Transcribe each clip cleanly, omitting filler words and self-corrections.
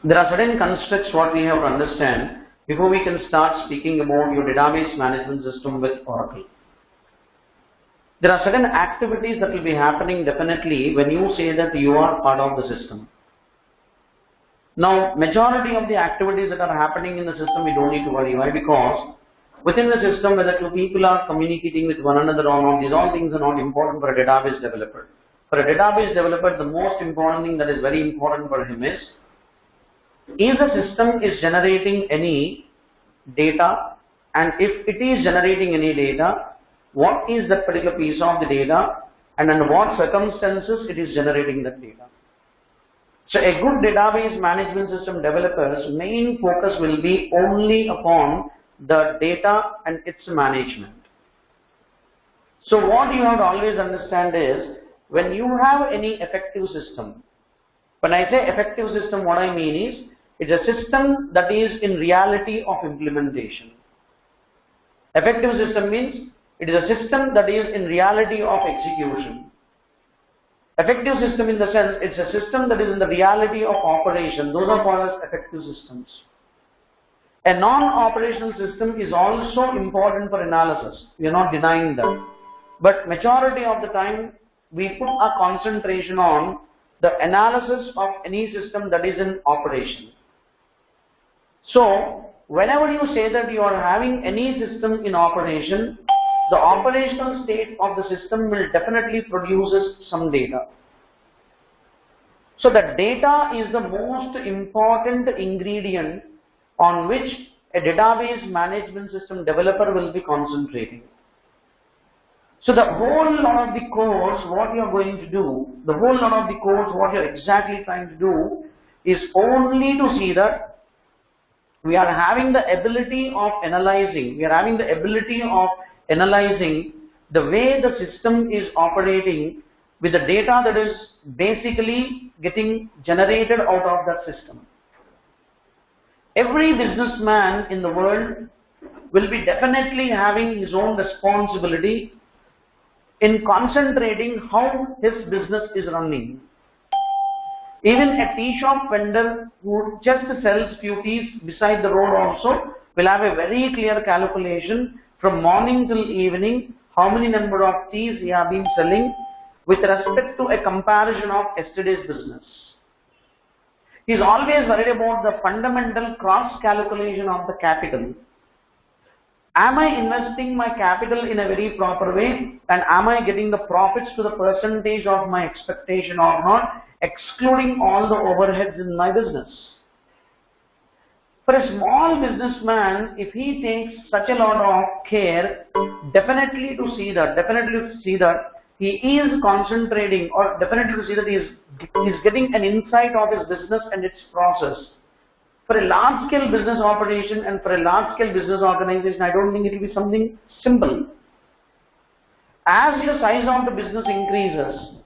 There are certain constructs what we have to understand before we can start speaking about your database management system with Oracle. There are certain activities that will be happening definitely when you say that you are part of the system. Now, majority of the activities that are happening in the system, we don't need to worry. Why? Because within the system, whether two people are communicating with one another or not, these all things are not important for a database developer. For a database developer, the most important thing that is very important for him is if the system is generating any data, and if it is generating any data, what is that particular piece of the data and under what circumstances it is generating that data. So a good database management system developer's main focus will be only upon the data and its management. So what you have to always understand is, when you have any effective system, when I say effective system, what I mean is, it's a system that is in reality of implementation. Effective system means it is a system that is in reality of execution. Effective system in the sense, it's a system that is in the reality of operation. Those are called as effective systems. A non-operational system is also important for analysis. We are not denying that. But majority of the time, we put our concentration on the analysis of any system that is in operation. So, whenever you say that you are having any system in operation, the operational state of the system will definitely produce some data. So the data is the most important ingredient on which a database management system developer will be concentrating. So the whole lot of the course, what you are going to do, the whole lot of the course, what you are exactly trying to do is only to see that we are having the ability of analyzing, the way the system is operating with the data that is basically getting generated out of that system. Every businessman in the world will be definitely having his own responsibility in concentrating how his business is running. Even a tea shop vendor who just sells few teas beside the road also will have a very clear calculation from morning till evening how many number of teas he has been selling with respect to a comparison of yesterday's business. He is always worried about the fundamental cross calculation of the capital. Am I investing my capital in a very proper way, and am I getting the profits to the percentage of my expectation or not, excluding all the overheads in my business? For a small businessman, if he takes such a lot of care, definitely to see that he is concentrating, or definitely to see that he is getting an insight of his business and its process. For a large-scale business operation and for a large-scale business organization, I don't think it will be something simple. As the size of the business increases,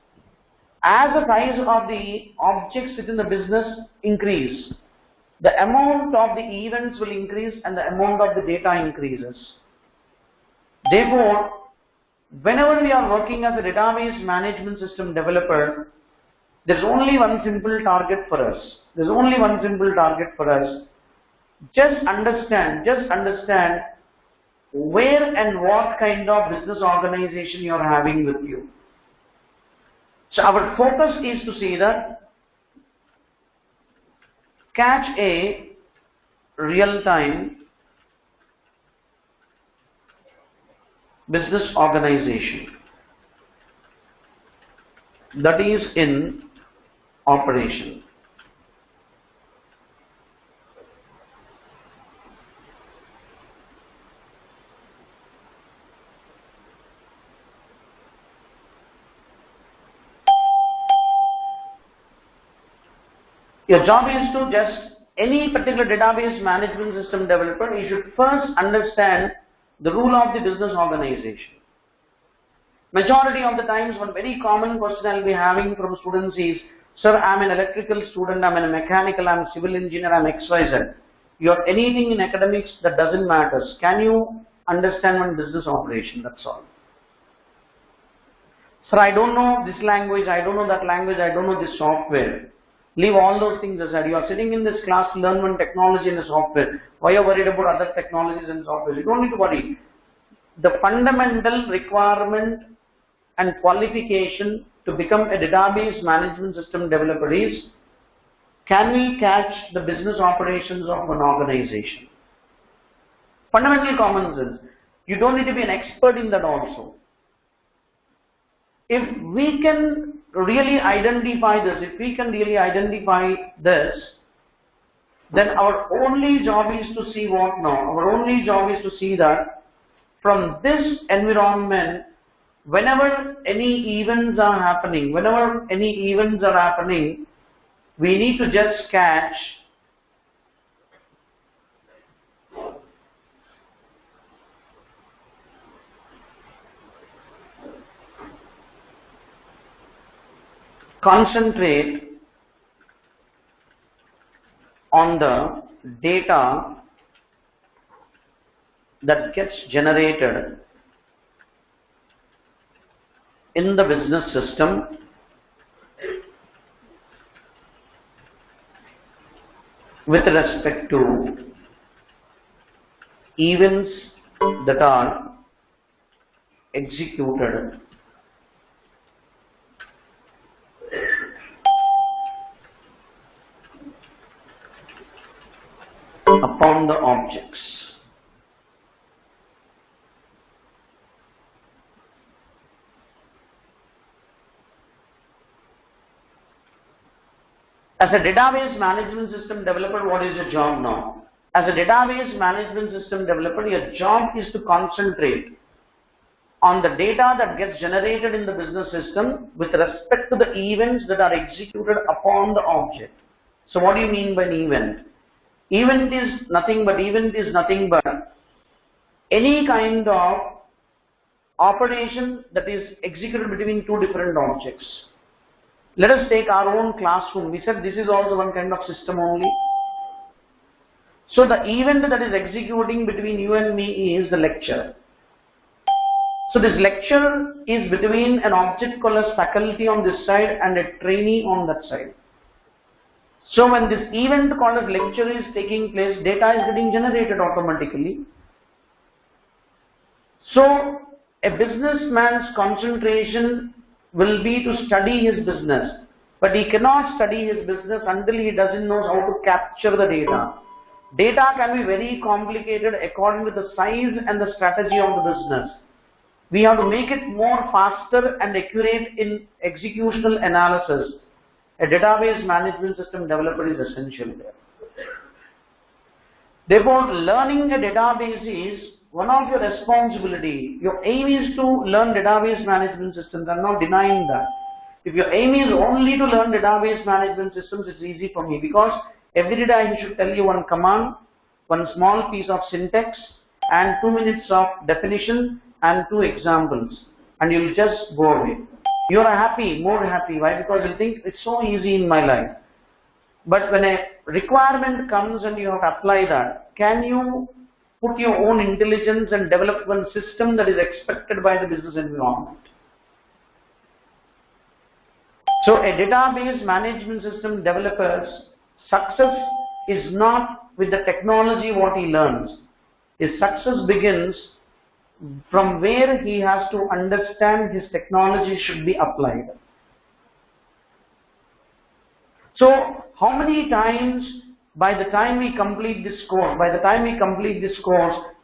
as the size of the objects within the business increase, the amount of the events will increase and the amount of the data increases. Therefore, whenever we are working as a database management system developer, there's only one simple target for us. Just understand where and what kind of business organization you are having with you. So our focus is to see that catch a real-time business organization that is in operation. Your job is to just, any particular database management system developer, you should first understand the rule of the business organization. Majority of the times, one very common question I will be having from students is, sir, I am an electrical student, I am a mechanical, I am a civil engineer, I am XYZ. You are anything in academics, that doesn't matter. Can you understand one business operation? That's all. Sir, I don't know this language, I don't know that language, I don't know this software. Leave all those things aside. You are sitting in this class to learn one technology and a software. Why are you worried about other technologies and software? You don't need to worry. The fundamental requirement and qualification to become a database management system developer is, can we catch the business operations of an organization? Fundamental common sense. You don't need to be an expert in that also. If we can really identify this, then our only job is to see what now? Our only job is to see that from this environment, whenever any events are happening, we need to just catch concentrate on the data that gets generated in the business system with respect to events that are executed upon the objects. As a database management system developer, what is your job now? As a database management system developer, your job is to concentrate on the data that gets generated in the business system with respect to the events that are executed upon the object. So what do you mean by an event? Event is nothing but any kind of operation that is executed between two different objects. Let us take our own classroom. We said this is also one kind of system only. So the event that is executing between you and me is the lecture. So this lecture is between an object called as faculty on this side and a trainee on that side. So when this event called as lecture is taking place, data is getting generated automatically. So a businessman's concentration will be to study his business, but he cannot study his business until he doesn't know how to capture the data. Data can be very complicated according to the size and the strategy of the business. We have to make it more faster and accurate in executional analysis. A database management system developer is essential there. Therefore, learning a database is one of your responsibility. Your aim is to learn database management systems. I'm not denying that. If your aim is only to learn database management systems, it's easy for me, because every day I should tell you one command, one small piece of syntax, and 2 minutes of definition and 2 examples, and you'll just go away. You are happy, more happy. Why? Because you think it's so easy in my life. But when a requirement comes and you have to apply that, can you put your own intelligence and develop one system that is expected by the business environment? So a database management system developer's success is not with the technology what he learns. His success begins from where he has to understand his technology should be applied. So how many times by the time we complete this course,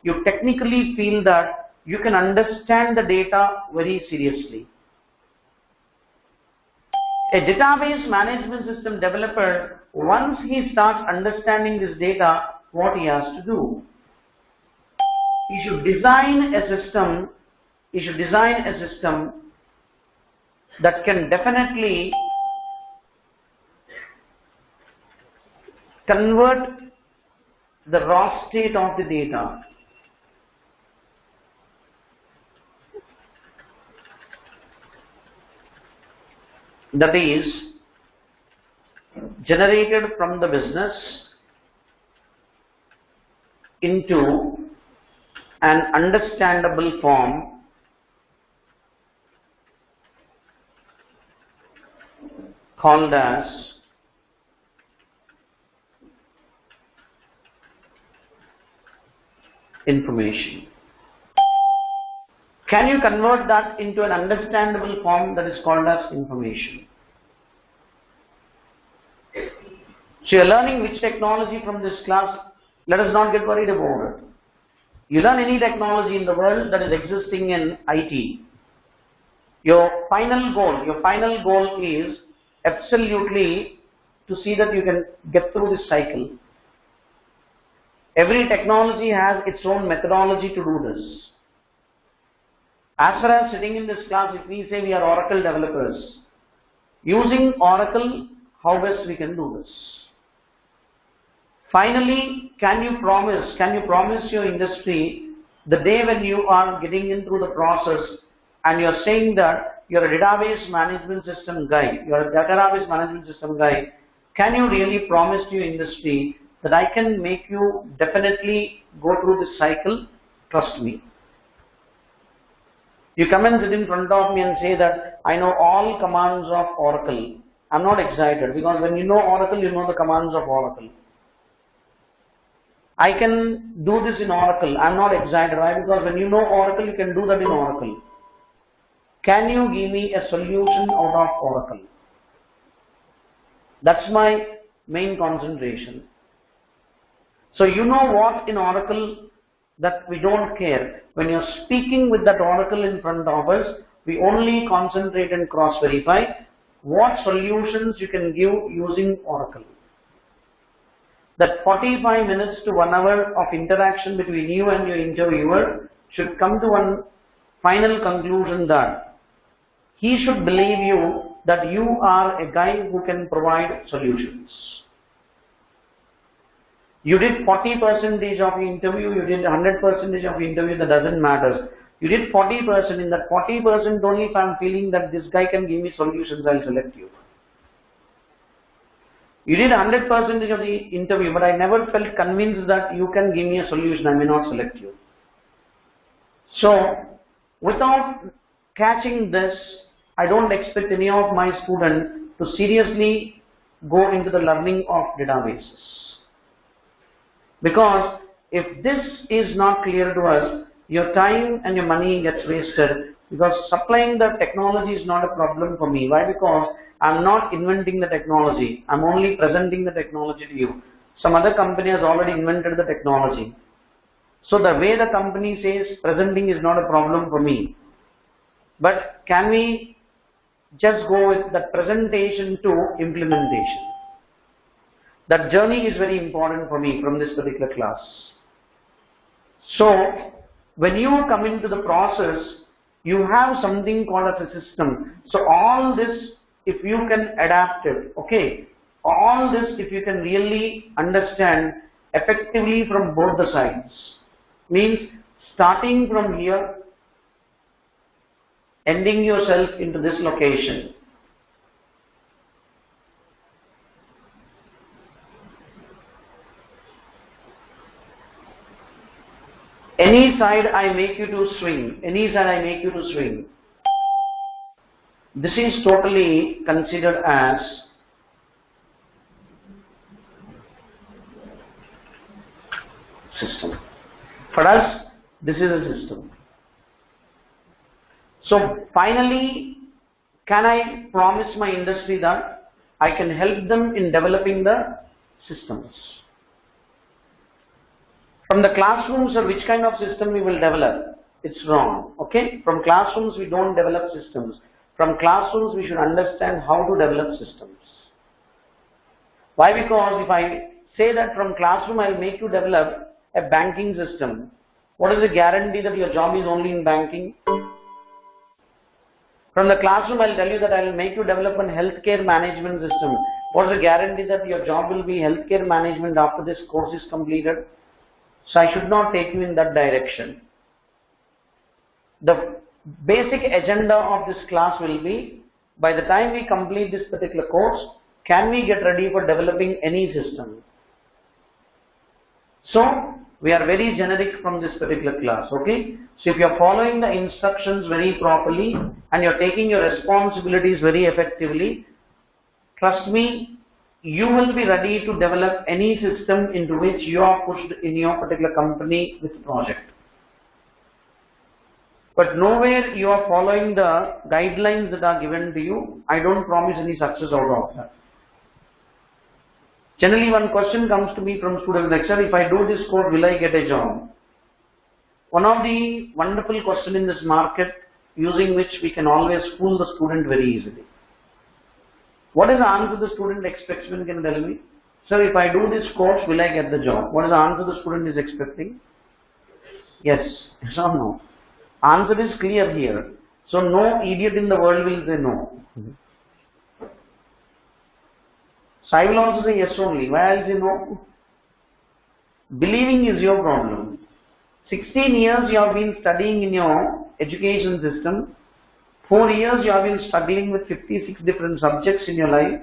you technically feel that you can understand the data very seriously? A database management system developer, once he starts understanding this data, what he has to do? He should design a system that can definitely convert the raw state of the data. That is generated from the business into an understandable form called as information. Can you convert that into an understandable form that is called as information? So you are learning which technology from this class. Let us not get worried about it. You learn any technology in the world that is existing in IT. Your final goal is absolutely to see that you can get through this cycle. Every technology has its own methodology to do this. As far as sitting in this class, if we say we are Oracle developers, using Oracle, how best we can do this? Finally, can you promise your industry the day when you are getting in through the process and you are saying that you are a database management system guy, can you really promise to your industry that I can make you definitely go through this cycle? Trust me. You come and sit in front of me and say that I know all commands of Oracle. I'm not excited, because when you know Oracle, you know the commands of Oracle. I can do this in Oracle. I'm not excited. Why? Because when you know Oracle, you can do that in Oracle. Can you give me a solution out of Oracle? That's my main concentration. So you know what in Oracle that we don't care. When you're speaking with that Oracle in front of us, we only concentrate and cross-verify what solutions you can give using Oracle. That 45 minutes to 1 hour of interaction between you and your interviewer should come to one final conclusion that he should believe you that you are a guy who can provide solutions. You did 40% of your interview, you did 100% of your interview, that doesn't matter. You did 40%, in that 40% only if I'm feeling that this guy can give me solutions, I'll select you. You did 100% of the interview, but I never felt convinced that you can give me a solution, I may not select you. So, without catching this, I don't expect any of my students to seriously go into the learning of databases. Because if this is not clear to us, your time and your money gets wasted, because supplying the technology is not a problem for me. Why? Because I'm not inventing the technology. I'm only presenting the technology to you. Some other company has already invented the technology. So the way the company says presenting is not a problem for me. But can we just go with the presentation to implementation? That journey is very important for me from this particular class. So when you come into the process, you have something called as a system. So all this, if you can adapt it, okay, all this if you can really understand effectively from both the sides, means starting from here, ending yourself into this location. Any side I make you to swing, any side I make you to swing. This is totally considered as system. For us, this is a system. So finally, can I promise my industry that I can help them in developing the systems? From the classrooms, or which kind of system we will develop? It's wrong. Okay? From classrooms, we don't develop systems. From classrooms, we should understand how to develop systems. Why? Because if I say that from classroom, I'll make you develop a banking system, what is the guarantee that your job is only in banking? From the classroom, I'll tell you that I'll make you develop a healthcare management system. What is the guarantee that your job will be healthcare management after this course is completed? So I should not take you in that direction. The basic agenda of this class will be, by the time we complete this particular course, can we get ready for developing any system? So we are very generic from this particular class, okay? So if you are following the instructions very properly and you are taking your responsibilities very effectively, trust me, you will be ready to develop any system into which you are pushed in your particular company with project. But nowhere you are following the guidelines that are given to you. I don't promise any success out of that. Generally, one question comes to me from students like, sir, if I do this code, will I get a job? One of the wonderful questions in this market using which we can always fool the student very easily. What is the answer the student expects when can tell me? Sir, if I do this course, will I get the job? What is the answer the student is expecting? Yes. Yes or no? Answer is clear here. So no idiot in the world will say no. So I will also say yes only. Why I will say no? Believing is your problem. 16 years you have been studying in your education system. 4 years you have been struggling with 56 different subjects in your life.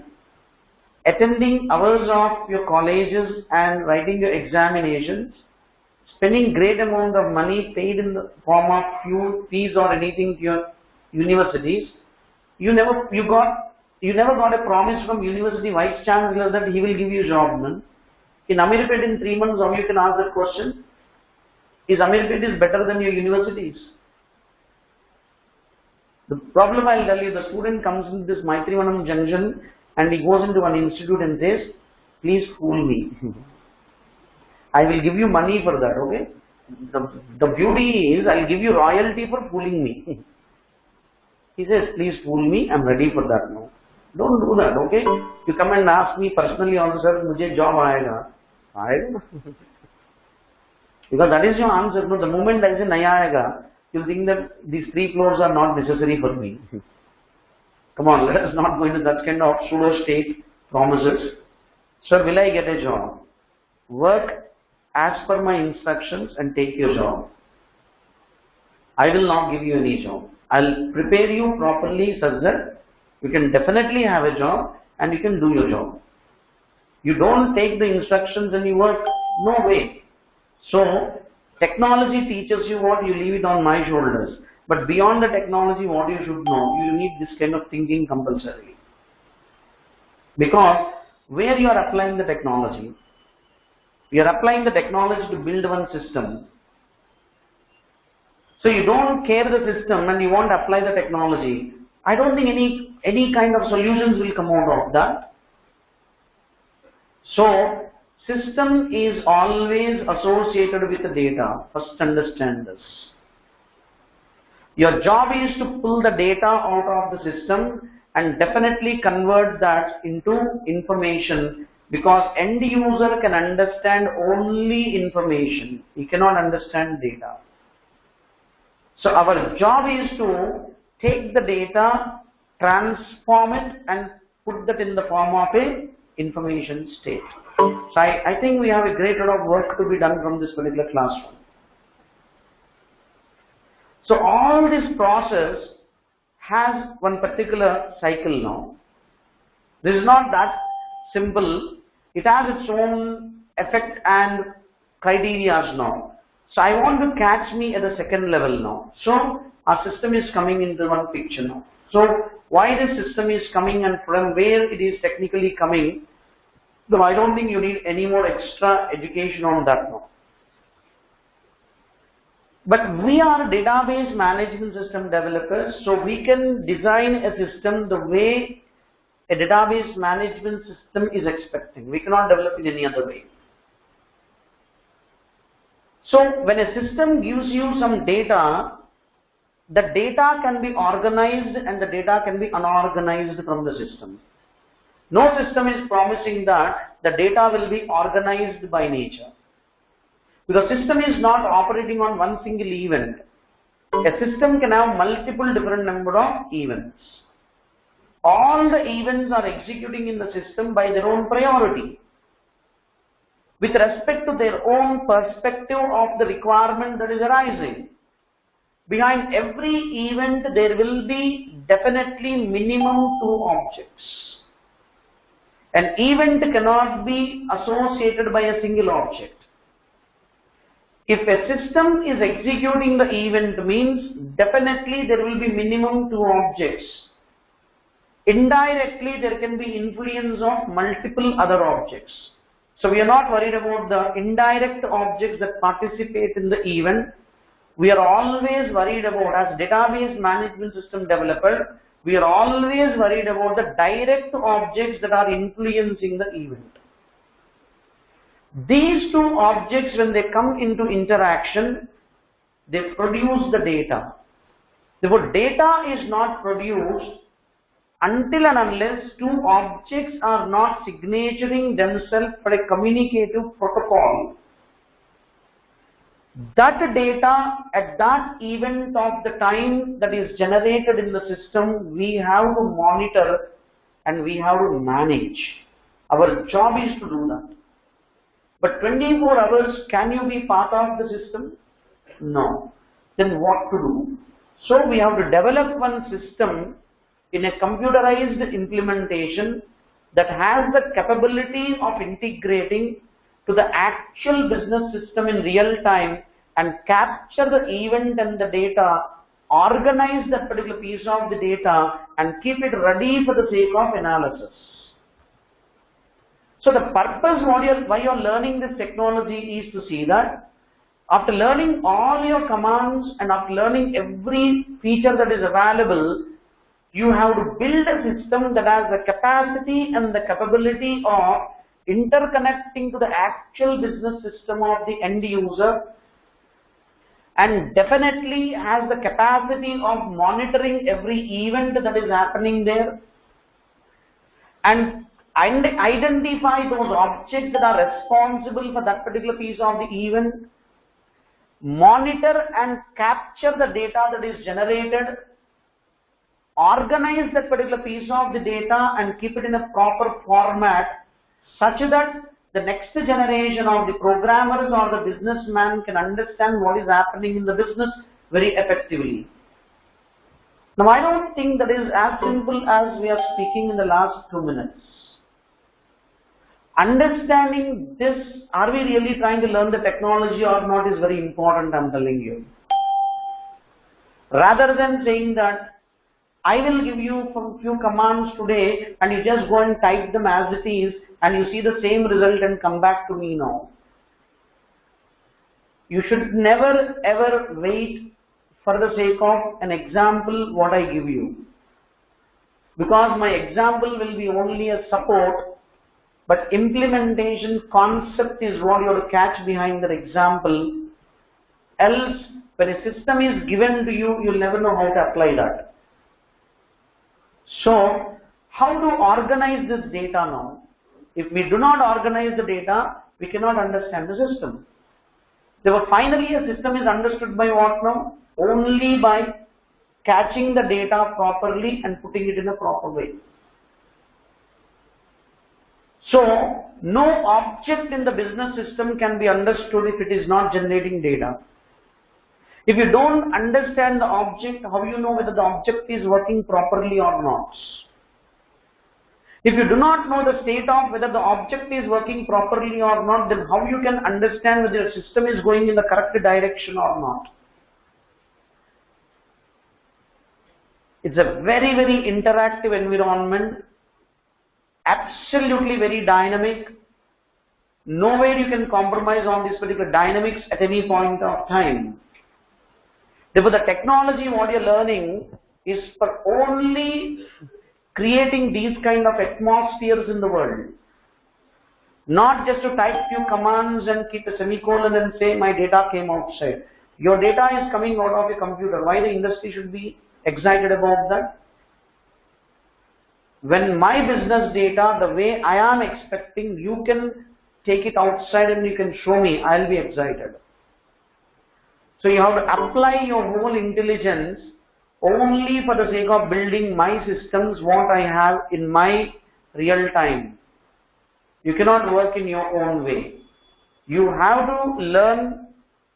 Attending hours of your colleges and writing your examinations. Spending great amount of money paid in the form of fees or anything to your universities. You never got a promise from university vice chancellor that he will give you a job. Man. In Amirpet in 3 months, how you can ask that question? Is Amirpet better than your universities? The problem I'll tell you, the student comes in this Maitrivanam junction and he goes into an institute and says, please fool me. I will give you money for that, okay? The beauty is, I'll give you royalty for fooling me. He says, please fool me, I'm ready for that now. Don't do that, okay? You come and ask me personally also, sir, mujhe job aayega. Aayega? Because that is your answer. No, the moment I say nahi aayega, you'll think that these 3 floors are not necessary for me. Come on, let us not go into that kind of pseudo-state promises. Sir, will I get a job? Work as per my instructions and take your job. I will not give you any job. I'll prepare you properly such that you can definitely have a job and you can do your job. You don't take the instructions and you work. No way. So, technology teaches you what, you leave it on my shoulders. But beyond the technology, what you should know, you need this kind of thinking compulsorily. Because where you are applying the technology, you are applying the technology to build one system. So you don't care the system and you want to apply the technology. I don't think any kind of solutions will come out of that. So system is always associated with the data. First understand this. Your job is to pull the data out of the system and definitely convert that into information, because end user can understand only information. He cannot understand data. So our job is to take the data, transform it and put that in the form of a information state. So I think we have a great lot of work to be done from this particular classroom. So all this process has one particular cycle now. This is not that simple. It has its own effect and criteria now. So I want to catch me at the second level now. So our system is coming into one picture now. So why this system is coming and from where it is technically coming, though I don't think you need any more extra education on that now. But we are database management system developers, so we can design a system the way a database management system is expecting. We cannot develop in any other way. So when a system gives you some data, the data can be organized and the data can be unorganized from the system. No system is promising that the data will be organized by nature. Because system is not operating on one single event. A system can have multiple different number of events. All the events are executing in the system by their own priority, with respect to their own perspective of the requirement that is arising. Behind every event there will be definitely minimum 2 objects. An event cannot be associated by a single object. If a system is executing the event, means definitely there will be minimum 2 objects. Indirectly, there can be influence of multiple other objects. So we are not worried about the indirect objects that participate in the event. We are always worried about, as database management system developer, we are always worried about the direct objects that are influencing the event. These two objects, when they come into interaction, they produce the data. Therefore, data is not produced until and unless two objects are not signaturing themselves for a communicative protocol. That data at that event of the time that is generated in the system, we have to monitor and we have to manage. Our job is to do that. But 24 hours, can you be part of the system? No. Then what to do? So we have to develop one system in a computerized implementation that has the capability of integrating to the actual business system in real time and capture the event and the data, organize that particular piece of the data and keep it ready for the sake of analysis. So the purpose why you are learning this technology is to see that after learning all your commands and after learning every feature that is available, you have to build a system that has the capacity and the capability of interconnecting to the actual business system of the end user, and definitely has the capacity of monitoring every event that is happening there, and identify those objects that are responsible for that particular piece of the event, monitor and capture the data that is generated, organize that particular piece of the data and keep it in a proper format such that the next generation of the programmers or the businessman can understand what is happening in the business very effectively. Now, I don't think that is as simple as we are speaking in the last 2 minutes. Understanding this, are we really trying to learn the technology or not, is very important, I'm telling you. Rather than saying that I will give you a few commands today and you just go and type them as it is and you see the same result and come back to me now. You should never ever wait for the sake of an example what I give you. Because my example will be only a support, but implementation concept is what you have to catch behind that example. Else, when a system is given to you, you'll never know how to apply that. So, how to organize this data now? If we do not organize the data, we cannot understand the system. Therefore, finally, a system is understood by what now? Only by catching the data properly and putting it in a proper way. So, no object in the business system can be understood if it is not generating data. If you don't understand the object, how do you know whether the object is working properly or not? If you do not know the state of whether the object is working properly or not, then how you can understand whether your system is going in the correct direction or not? It's a very, very interactive environment, absolutely very dynamic. Nowhere you can compromise on this particular dynamics at any point of time. Therefore, the technology what you are learning is for only creating these kind of atmospheres in the world. Not just to type few commands and keep a semicolon and say my data came outside. Your data is coming out of your computer. Why the industry should be excited about that? When my business data, the way I am expecting, you can take it outside and you can show me, I'll be excited. So you have to apply your whole intelligence only for the sake of building my systems, what I have in my real time. You cannot work in your own way. You have to learn,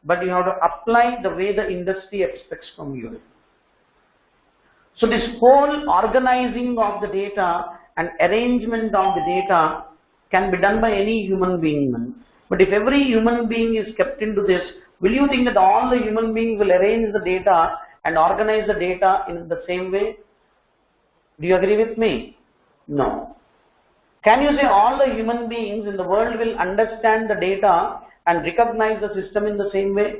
but you have to apply the way the industry expects from you. So this whole organizing of the data and arrangement of the data can be done by any human being. But if every human being is kept into this, will you think that all the human beings will arrange the data and organize the data in the same way? Do you agree with me? No. Can you say all the human beings in the world will understand the data and recognize the system in the same way?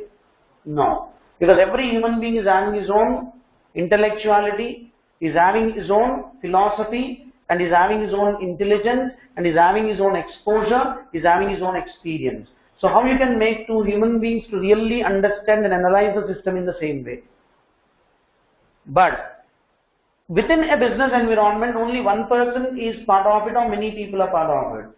No. Because every human being is having his own intellectuality, is having his own philosophy, and is having his own intelligence, and is having his own exposure, is having his own experience. So how you can make two human beings to really understand and analyze the system in the same way? But within a business environment, only one person is part of it, or many people are part of it?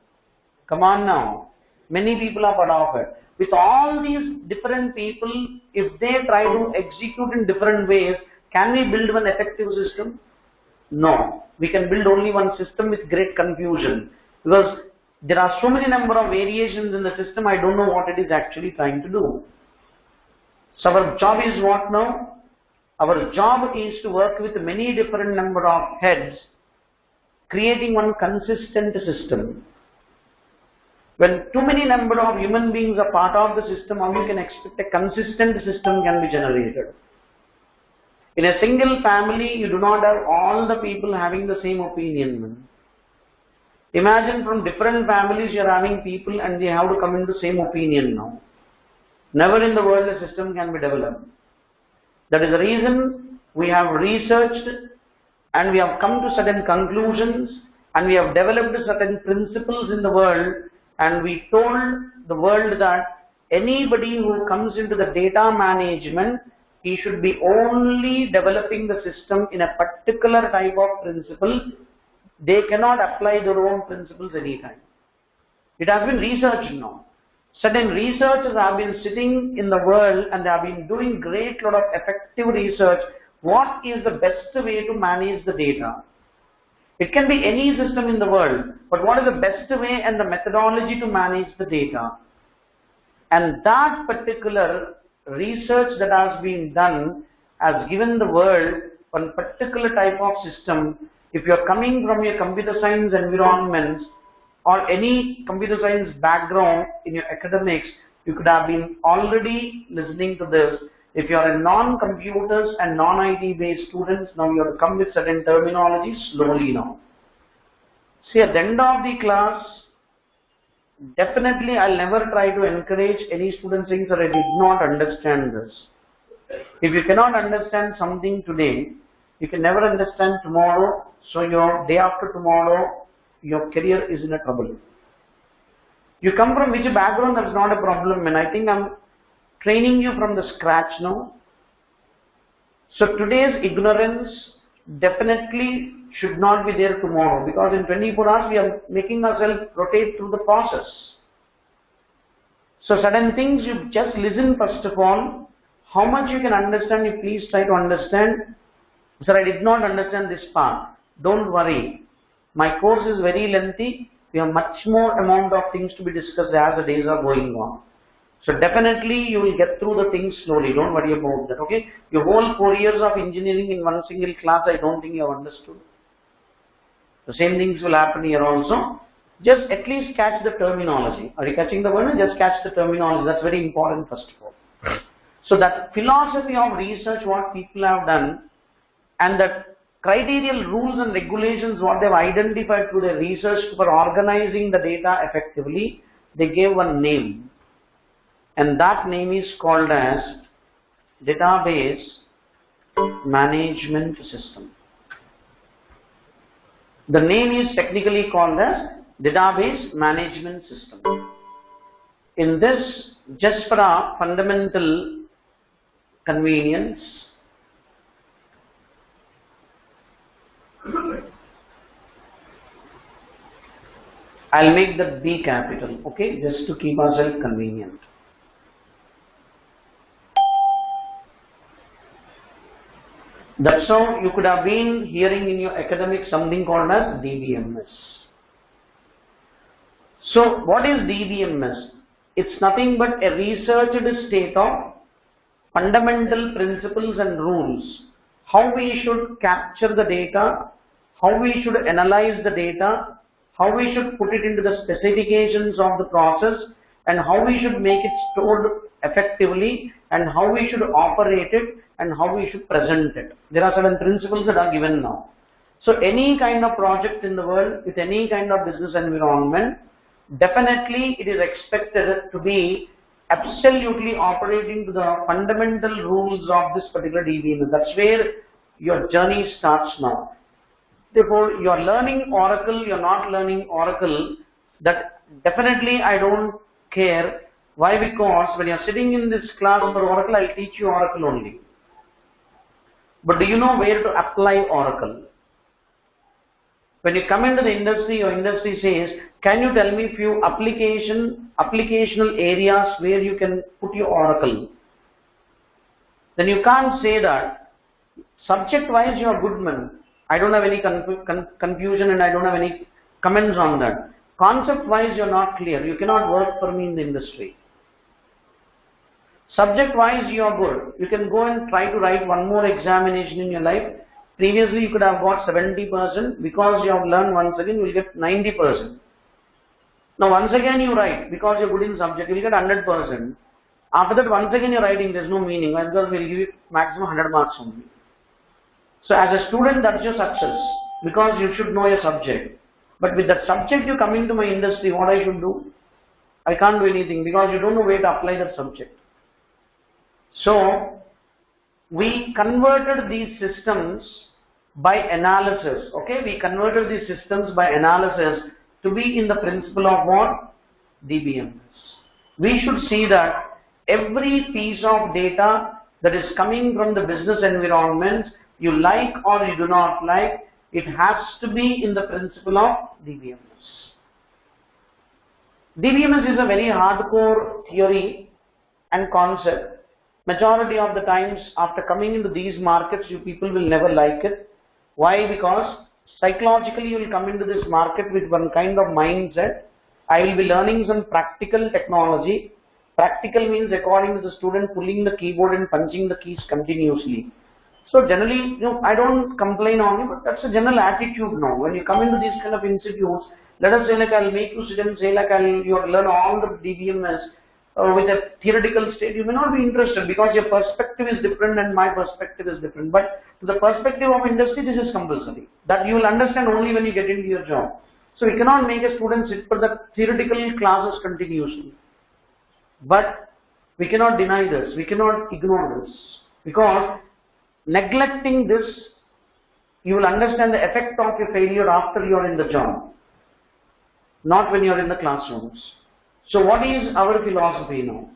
Come on now. Many people are part of it. With all these different people, if they try to execute in different ways, can we build one effective system? No. We can build only one system with great confusion. Because there are so many number of variations in the system, I don't know what it is actually trying to do. So our job is what now? Our job is to work with many different number of heads, creating one consistent system. When too many number of human beings are part of the system, how you can expect a consistent system can be generated? In a single family, you do not have all the people having the same opinion. Imagine from different families you are having people and they have to come into same opinion now. Never in the world a system can be developed. That is the reason we have researched and we have come to certain conclusions and we have developed certain principles in the world, and we told the world that anybody who comes into the data management, he should be only developing the system in a particular type of principle. They cannot apply their own principles anytime. It has been researched now. Certain researchers have been sitting in the world and they have been doing great lot of effective research. What is the best way to manage the data? It can be any system in the world, but what is the best way and the methodology to manage the data? And that particular research that has been done has given the world one particular type of system. If you are coming from a computer science environment or any computer science background in your academics, you could have been already listening to this. If you are a non-computers and non-IT based students, now you have to come with certain terminology slowly now. See, at the end of the class, definitely I'll never try to encourage any student saying that I did not understand this. If you cannot understand something today, you can never understand tomorrow. So your day after tomorrow, your career is in a trouble. You come from which background, that's not a problem, and I think I'm training you from the scratch now. So today's ignorance definitely should not be there tomorrow, because in 24 hours we are making ourselves rotate through the process. So certain things you just listen first of all. How much you can understand, you please try to understand. Sir, I did not understand this part. Don't worry. My course is very lengthy. We have much more amount of things to be discussed as the days are going on. So definitely you will get through the things slowly. Don't worry about that. Okay? Your whole 4 years of engineering in one single class, I don't think you have understood. The same things will happen here also. Just at least catch the terminology. Are you catching the word? Just catch the terminology. That's very important first of all. So that philosophy of research, what people have done, and that criteria, rules and regulations, what they have identified through their research for organizing the data effectively, they gave one name. And that name is called as Database Management System. The name is technically called as Database Management System. In this, just for our fundamental convenience, I'll make the B capital, okay, just to keep ourselves convenient. That's how you could have been hearing in your academics something called as DBMS. So what is DBMS? It's nothing but a researched state of fundamental principles and rules. How we should capture the data, how we should analyze the data, how we should put it into the specifications of the process, and how we should make it stored effectively, and how we should operate it, and how we should present it. There are certain principles that are given now. So any kind of project in the world with any kind of business environment, definitely it is expected to be absolutely operating to the fundamental rules of this particular DBMS. That's where your journey starts now. Therefore, you are learning Oracle, you are not learning Oracle, that definitely I don't care. Why? Because when you are sitting in this class for Oracle, I will teach you Oracle only. But do you know where to apply Oracle? When you come into the industry, your industry says, can you tell me few applicational areas where you can put your Oracle? Then you can't say that. Subject wise you are good man. I don't have any confusion and I don't have any comments on that. Concept wise you are not clear. You cannot work for me in the industry. Subject wise you are good. You can go and try to write one more examination in your life. Previously you could have got 70%. Because you have learned once again you will get 90%. Now once again you write because you are good in subject you will get 100%. After that once again you are writing, there is no meaning because we will give you maximum 100 marks only. So as a student that's your success because you should know your subject. But with that subject you come into my industry, what I should do? I can't do anything because you don't know where to apply that subject. So we converted these systems by analysis. Okay, we converted these systems by analysis to be in the principle of what? DBMS. We should see that every piece of data that is coming from the business environment, you like or you do not like, it has to be in the principle of DBMS. DBMS is a very hardcore theory and concept. Majority of the times after coming into these markets, you people will never like it. Why? Because psychologically you will come into this market with one kind of mindset. I will be learning some practical technology. Practical means according to the student pulling the keyboard and punching the keys continuously. So generally, I don't complain on you, but that's a general attitude now. When you come into these kind of institutes, let us say like I'll make you sit and say like you have to learn all the DBMS with a theoretical state, you may not be interested because your perspective is different and my perspective is different. But to the perspective of industry, this is compulsory. That you will understand only when you get into your job. So we cannot make a student sit for the theoretical classes continuously. But we cannot deny this, we cannot ignore this. Because neglecting this, you will understand the effect of your failure after you are in the job, not when you are in the classrooms. So what is our philosophy now?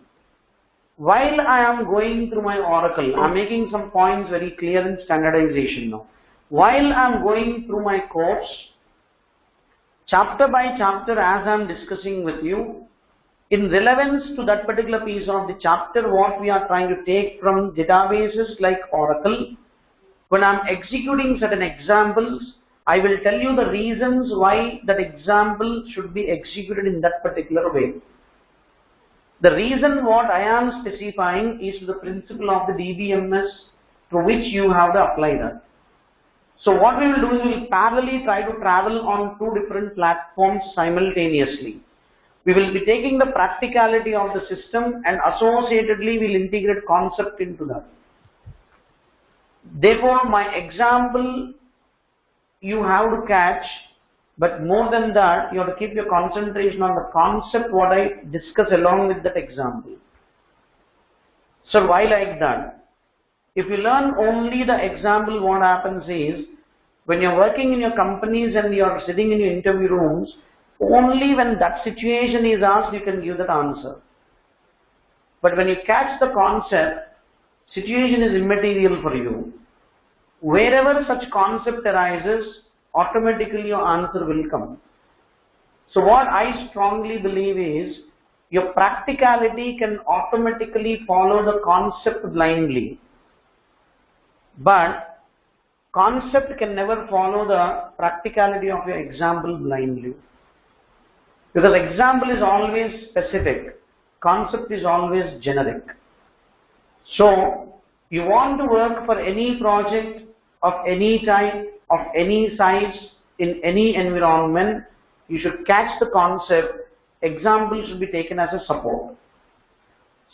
While I am going through my Oracle, I am making some points very clear in standardization now. While I am going through my course, chapter by chapter as I am discussing with you, in relevance to that particular piece of the chapter, what we are trying to take from databases like Oracle, when I am executing certain examples, I will tell you the reasons why that example should be executed in that particular way. The reason what I am specifying is the principle of the DBMS through which you have to apply that. So what we will do is we will parallelly try to travel on two different platforms simultaneously. We will be taking the practicality of the system and associatedly we will integrate concept into that. Therefore, my example you have to catch, but more than that, you have to keep your concentration on the concept what I discuss along with that example. So why like that? If you learn only the example, what happens is, when you are working in your companies and you are sitting in your interview rooms, only when that situation is asked, you can give that answer. But when you catch the concept, situation is immaterial for you. Wherever such concept arises, automatically your answer will come. So what I strongly believe is, your practicality can automatically follow the concept blindly. But concept can never follow the practicality of your example blindly. Because example is always specific, concept is always generic. So, you want to work for any project of any type, of any size, in any environment, you should catch the concept, example should be taken as a support.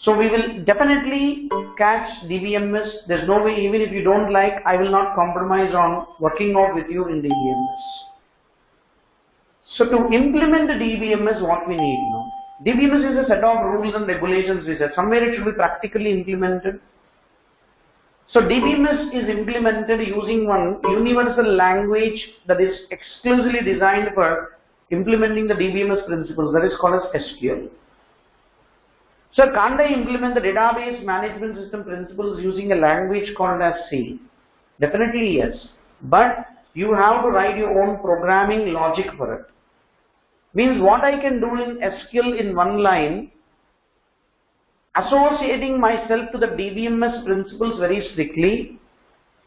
So we will definitely catch DBMS. There's no way, even if you don't like, I will not compromise on working out with you in DBMS. So to implement the DBMS, what we need now? DBMS is a set of rules and regulations. We said somewhere it should be practically implemented. So DBMS is implemented using one universal language that is exclusively designed for implementing the DBMS principles, that is called as SQL. So can't I implement the database management system principles using a language called as C? Definitely yes. But you have to write your own programming logic for it. Means what I can do in SQL in one line, associating myself to the DBMS principles very strictly.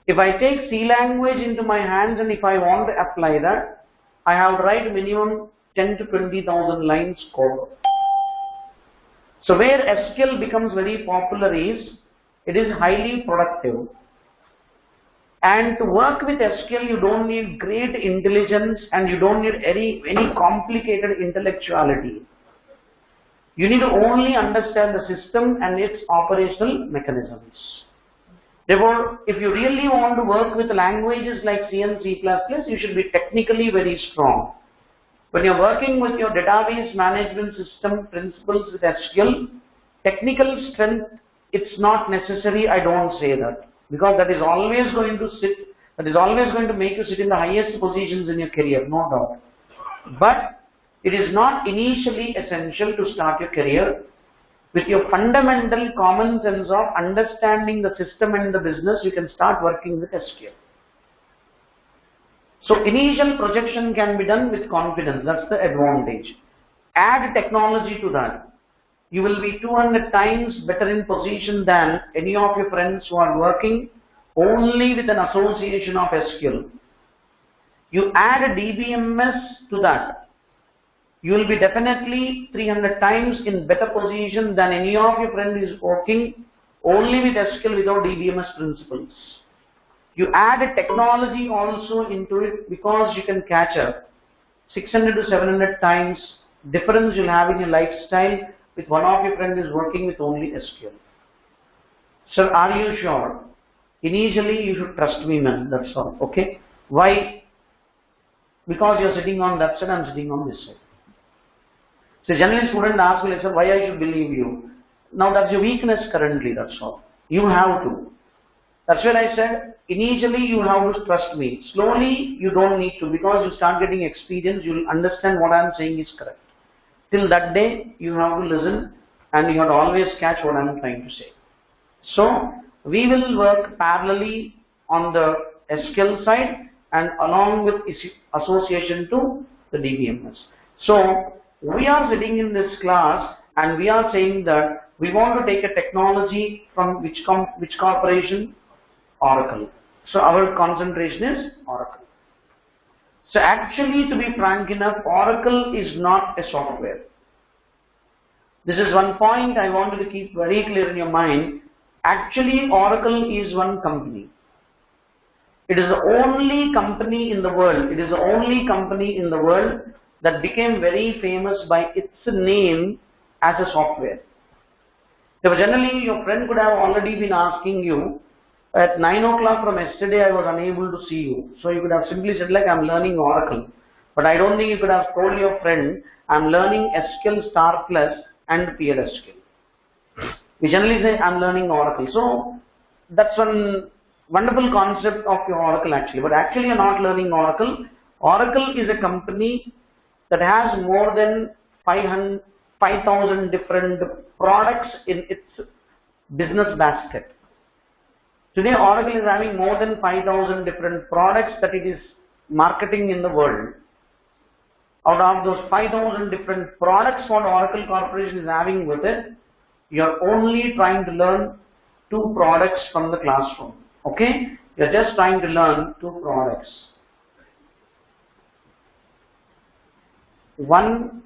If I take C language into my hands and if I want to apply that, I have to write minimum 10 to 20,000 lines code. So where SQL becomes very popular is, it is highly productive. And to work with SQL, you don't need great intelligence and you don't need any complicated intellectuality. You need to only understand the system and its operational mechanisms. Therefore, if you really want to work with languages like C and C++, you should be technically very strong. When you're working with your database management system principles with SQL, technical strength, it's not necessary, I don't say that. Because that is always going to make you sit in the highest positions in your career, no doubt. But it is not initially essential to start your career with your fundamental common sense of understanding the system and the business. You can start working with SQL. So initial projection can be done with confidence. That's the advantage. Add technology to that. You will be 200 times better in position than any of your friends who are working only with an association of SQL. You add a DBMS to that. You will be definitely 300 times in better position than any of your friends who is working only with SQL without DBMS principles. You add a technology also into it because you can catch up 600 to 700 times difference you'll have in your lifestyle with one of your friends is working with only SQL. Sir, are you sure? Initially, you should trust me, man. That's all. Okay? Why? Because you're sitting on that side, I'm sitting on this side. So generally, student asks me, like, sir, why I should believe you? Now, that's your weakness currently. That's all. You have to. That's where I said, initially you have to trust me. Slowly you don't need to, because you start getting experience, you will understand what I am saying is correct. Till that day, you have to listen and you have to always catch what I am trying to say. So, we will work parallelly on the SQL side and along with association to the DBMS. So, we are sitting in this class and we are saying that we want to take a technology from which corporation? Oracle. So our concentration is Oracle. So actually, to be frank enough, Oracle is not a software. This is one point I wanted to keep very clear in your mind. Actually, Oracle is one company. It is the only company in the world. It is the only company in the world that became very famous by its name as a software. So generally, your friend could have already been asking you, at 9 o'clock from yesterday, I was unable to see you. So you could have simply said, like, I'm learning Oracle. But I don't think you could have told your friend, I'm learning SQL Star Plus and PLSQL. We generally say, I'm learning Oracle. So that's one wonderful concept of your Oracle actually. But actually, you're not learning Oracle. Oracle is a company that has more than 5,000 different products in its business basket. Today, Oracle is having more than 5,000 different products that it is marketing in the world. Out of those 5,000 different products what Oracle Corporation is having with it, you are only trying to learn 2 products from the classroom. Okay? You are just trying to learn 2 products. One,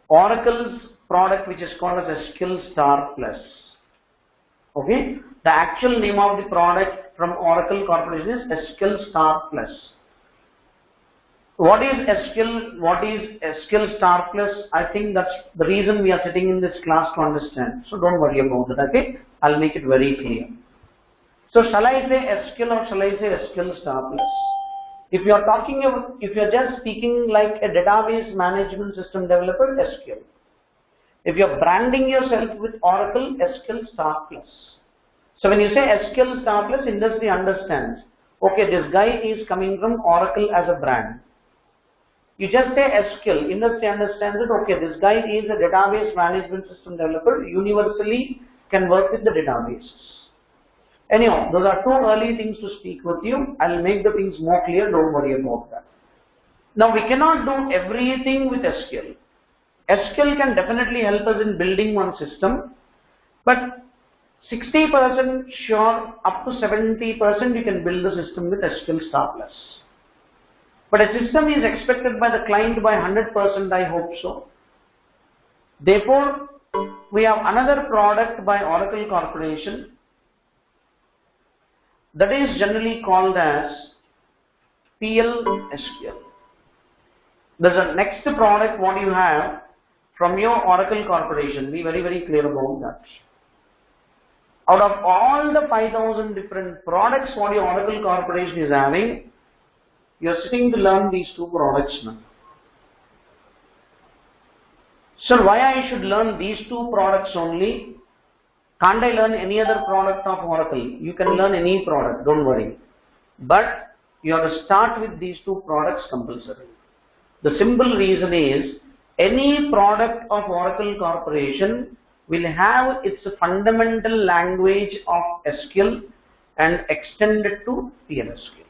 Oracle's product which is called as SQL Star Plus. Okay? The actual name of the product from Oracle Corporation is SQL Star Plus. What is SQL? What is SQL star plus? I think that's the reason we are sitting in this class to understand. So don't worry about it, okay? I'll make it very clear. So shall I say SQL or shall I say SQL star plus? If you are talking about, if you are just speaking like a database management system developer, SQL. If you are branding yourself with Oracle, SQL star plus. So when you say SQL star plus, industry understands. Okay, this guy is coming from Oracle as a brand. You just say SQL, industry understands it. Okay, this guy is a database management system developer, universally can work with the databases. Anyhow, those are two early things to speak with you. I'll make the things more clear, don't worry about that. Now we cannot do everything with SQL. SQL can definitely help us in building one system, but 60% sure, up to 70% you can build the system with SQL star plus. But a system is expected by the client by 100%, I hope so. Therefore, we have another product by Oracle Corporation that is generally called as PL/SQL. There's a next product what you have from your Oracle Corporation. Be very, very clear about that. Out of all the 5,000 different products what your Oracle Corporation is having, you are sitting to learn these two products now. Sir, why I should learn these two products only? Can't I learn any other product of Oracle? You can learn any product, don't worry. But you have to start with these two products compulsory. The simple reason is, any product of Oracle Corporation will have its fundamental language of SQL and extend it to PL/SQL.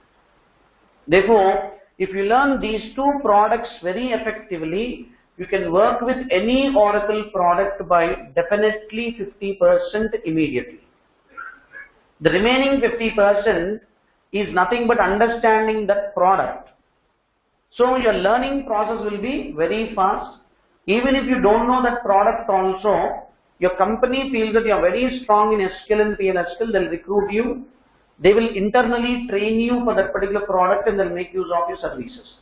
Therefore, if you learn these two products very effectively, you can work with any Oracle product by definitely 50% immediately. The remaining 50% is nothing but understanding that product. So your learning process will be very fast. Even if you don't know that product also, your company feels that you are very strong in SQL and PL/SQL, they'll recruit you. They will internally train you for that particular product and they'll make use of your services.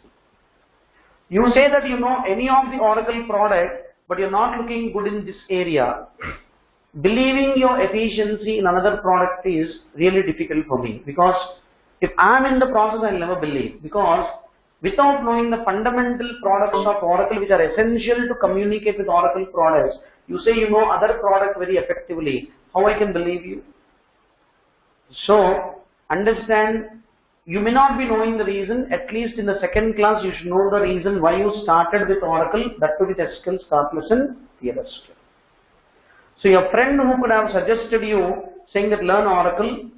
You say that you know any of the Oracle product, but you're not looking good in this area. Believing your efficiency in another product is really difficult for me, because if I'm in the process, I'll never believe. Because without knowing the fundamental products of Oracle, which are essential to communicate with Oracle products, you say you know other product very effectively. How I can believe you? So, understand, you may not be knowing the reason. At least in the second class, you should know the reason why you started with Oracle, that too with SQL star plus and PL/SQL. So, your friend who could have suggested you, saying that learn Oracle,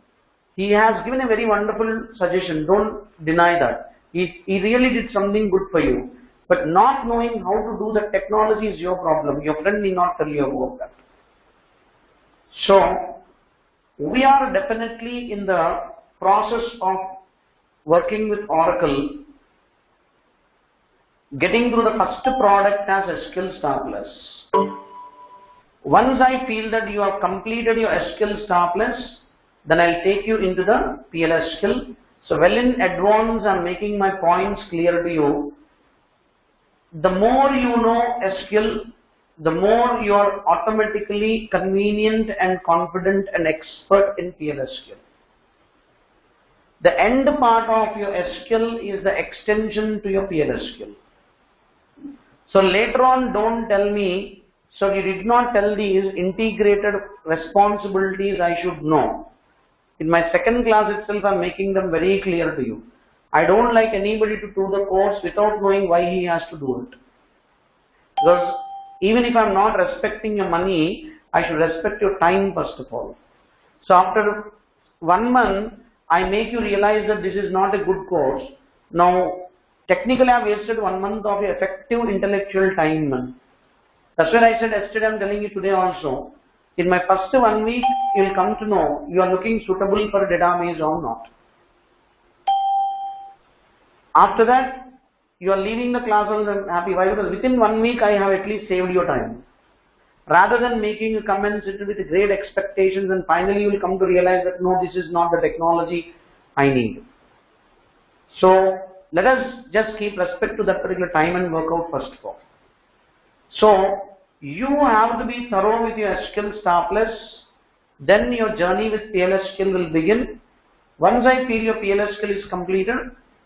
he has given a very wonderful suggestion. Don't deny that. He really did something good for you. But not knowing how to do the technology is your problem. Your friend need not tell you about that. So, we are definitely in the process of working with Oracle, getting through the first product as SQL star plus. Once I feel that you have completed your SQL star plus, then I'll take you into the PL/SQL. So well in advance, I'm making my points clear to you. The more you know SQL, the more you are automatically convenient and confident and expert in PL/SQL. The end part of your SQL is the extension to your PL/SQL. So later on, don't tell me, so you did not tell these integrated responsibilities I should know. In my second class itself, I'm making them very clear to you. I don't like anybody to do the course without knowing why he has to do it. Because even if I'm not respecting your money, I should respect your time first of all. So after 1 month, I make you realize that this is not a good course. Now, technically I wasted 1 month of your effective intellectual time. That's why I said yesterday, I'm telling you today also. In my first 1 week, you will come to know you are looking suitable for a database or not. After that, you are leaving the class and happy. Why? Because within 1 week, I have at least saved your time. Rather than making you come and sit with great expectations and finally you will come to realize that no, this is not the technology I need. So, let us just keep respect to that particular time and work out first of all. So you have to be thorough with your SQL star plus, then your journey with PLSQL will begin. Once I feel your PLSQL is completed,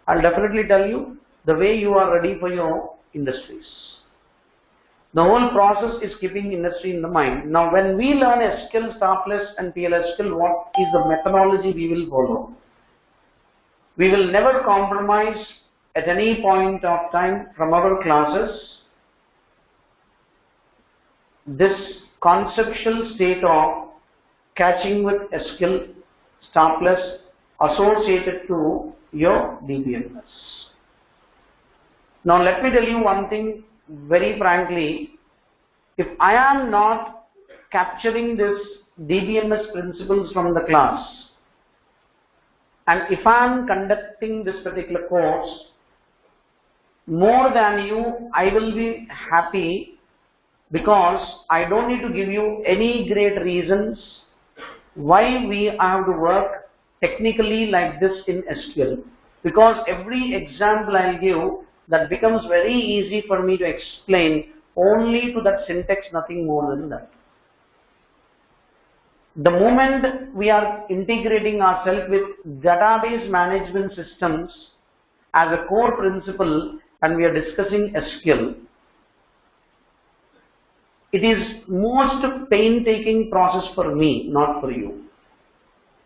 I'll definitely tell you the way you are ready for your industries. The whole process is keeping industry in the mind. Now when we learn SQL star plus and PLSQL, what is the methodology we will follow? We will never compromise at any point of time from our classes this conceptual state of catching with SQL star plus associated to your DBMS. Now let me tell you one thing very frankly. If I am not capturing this DBMS principles from the class, and if I am conducting this particular course more than you, I will be happy, because I don't need to give you any great reasons why we have to work technically like this in SQL. Because every example I'll give, that becomes very easy for me to explain only to that syntax, nothing more than that. The moment we are integrating ourselves with database management systems as a core principle and we are discussing SQL, it is most painstaking process for me, not for you.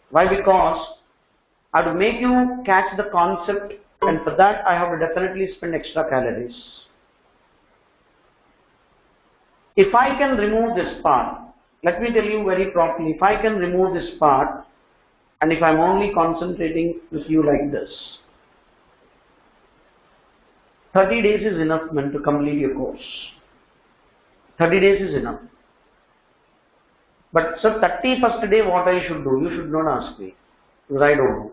Why? Because I have to make you catch the concept, and for that I have to definitely spend extra calories. If I can remove this part, let me tell you very properly, if I can remove this part, and if I am only concentrating with you like this, 30 days is enough, man, to complete your course. 30 days is enough. But so 31st day what I should do, you should not ask me, because I don't know.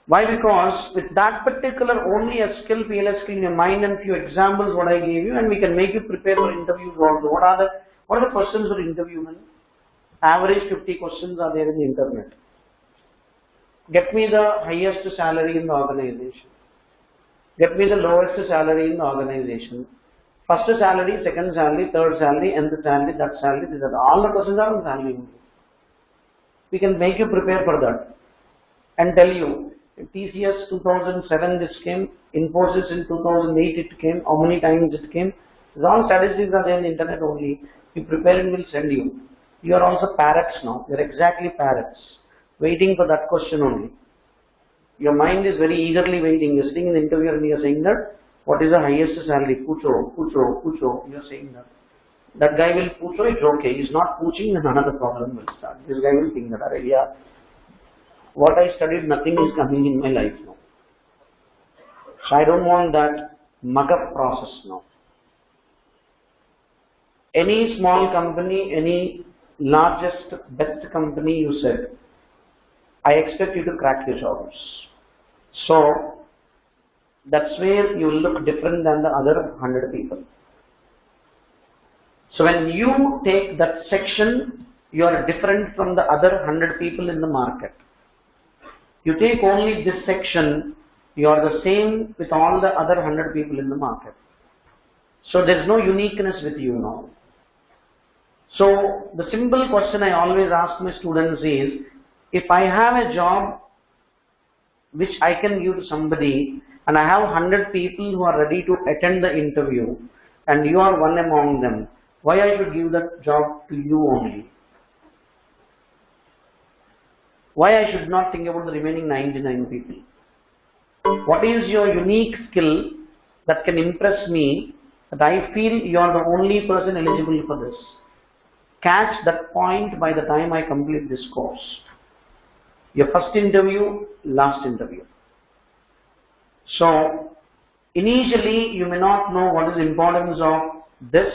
Why? Because with that particular only SQL, PLSQL in your mind and few examples what I gave you, and we can make you prepare for interviews also. What are the questions for interview? Average 50 questions are there in the internet. Get me the highest salary in the organization. Get me the lowest salary in the organization. First salary, second salary, third salary, nth salary, that salary, this, that. All the questions are on salary only. We can make you prepare for that and tell you, TCS 2007 this came, Infosys in 2008 it came, how many times it came. All statistics are there on the internet only. You prepare and we'll send you. You are also parrots now. You are exactly parrots, waiting for that question only. Your mind is very eagerly waiting. You are sitting in the interview and you are saying that, what is the highest salary? Pucho, pucho, pucho. You are saying that. That guy will pucho, it's okay. He is not puching, then another problem will start. This guy will think that, yeah, what I studied, nothing is coming in my life now. So I don't want that mug-up process now. Any small company, any largest, best company you said, I expect you to crack your jobs. So that's where you will look different than the other 100 people. So when you take that section, you are different from the other 100 people in the market. You take only this section, you are the same with all the other 100 people in the market. So there is no uniqueness with you now. So the simple question I always ask my students is, if I have a job which I can give to somebody, and I have 100 people who are ready to attend the interview, and you are one among them, why I should give that job to you only? Why I should not think about the remaining 99 people? What is your unique skill that can impress me, that I feel you are the only person eligible for this? Catch that point by the time I complete this course. Your first interview, last interview. So initially you may not know what is the importance of this.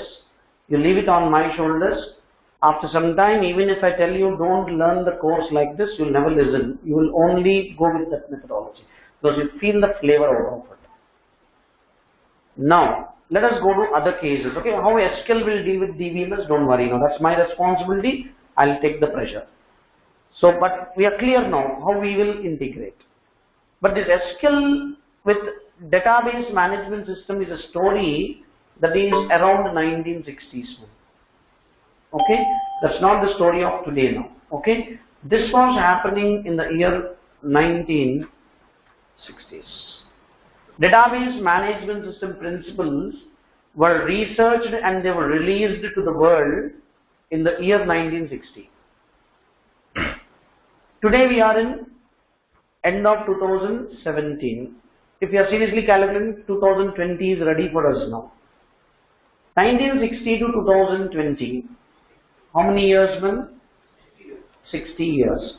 You leave it on my shoulders. After some time, even if I tell you don't learn the course like this, you will never listen. You will only go with that methodology, because you feel the flavor out of it. Now let us go to other cases. Okay, how SQL will deal with DBMS, don't worry. Now that's my responsibility. I'll take the pressure. So, but we are clear now how we will integrate. But this SQL with database management system is a story that is around 1960s. Okay, that's not the story of today now. Okay, this was happening in the year 1960s. Database management system principles were researched and they were released to the world in the year 1960. Today we are in end of 2017. If you are seriously calculating, 2020 is ready for us now. 1960 to 2020. How many years, man? 60 years.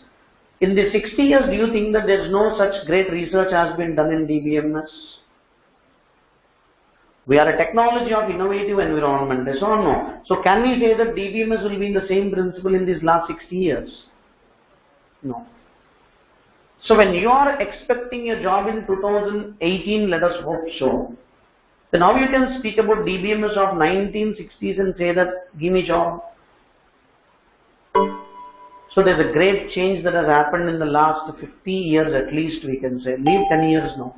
In the 60 years, do you think that there is no such great research has been done in DBMS? We are a technology of innovative environment, yes or no? So can we say that DBMS will be in the same principle in these last 60 years? No. So when you are expecting a job in 2018, let us hope so, then how you can speak about DBMS of 1960s and say that give me job? So there's a great change that has happened in the last 50 years at least, we can say. Leave 10 years now.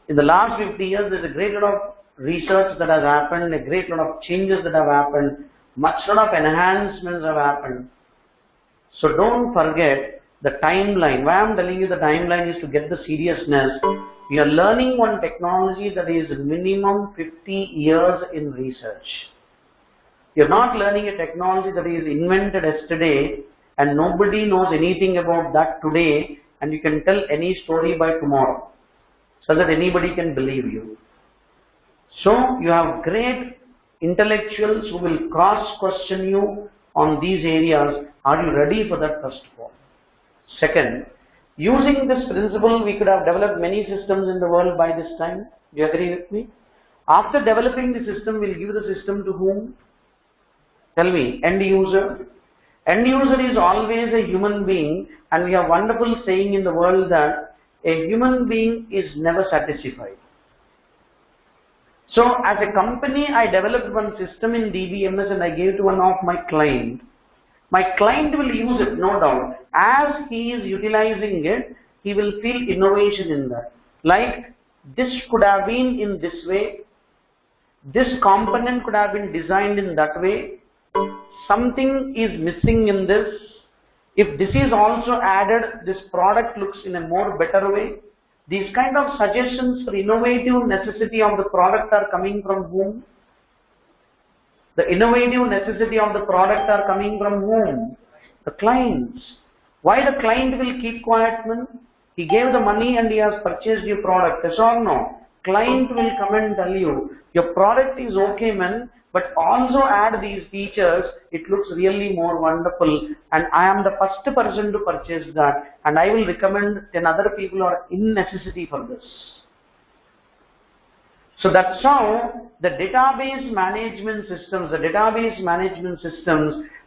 In the last 50 years, there's a great lot of research that has happened, a great lot of changes that have happened, much lot of enhancements have happened. So don't forget the timeline. Why I'm telling you the timeline is to get the seriousness. We are learning one technology that is minimum 50 years in research. You're not learning a technology that is invented yesterday and nobody knows anything about that today and you can tell any story by tomorrow so that anybody can believe you. So you have great intellectuals who will cross-question you on these areas. Are you ready for that, first of all? Second, using this principle, we could have developed many systems in the world by this time. Do you agree with me? After developing the system, we'll give the system to whom? Tell me, end user. End user is always a human being, and we have wonderful saying in the world that a human being is never satisfied. So as a company, I developed one system in DBMS and I gave to one of my client. My client will use it, no doubt. As he is utilizing it, he will feel innovation in that. Like, this could have been in this way. This component could have been designed in that way. Something is missing in this. If this is also added, this product looks in a more better way. These kind of suggestions for innovative necessity of the product are coming from whom? The innovative necessity of the product are coming from whom? The clients. Why the client will keep quiet, man? He gave the money and he has purchased your product, yes or no? Client will come and tell you, your product is okay, man, but also add these features, it looks really more wonderful and I am the first person to purchase that and I will recommend 10 other people who are in necessity for this. So that's how the database management systems,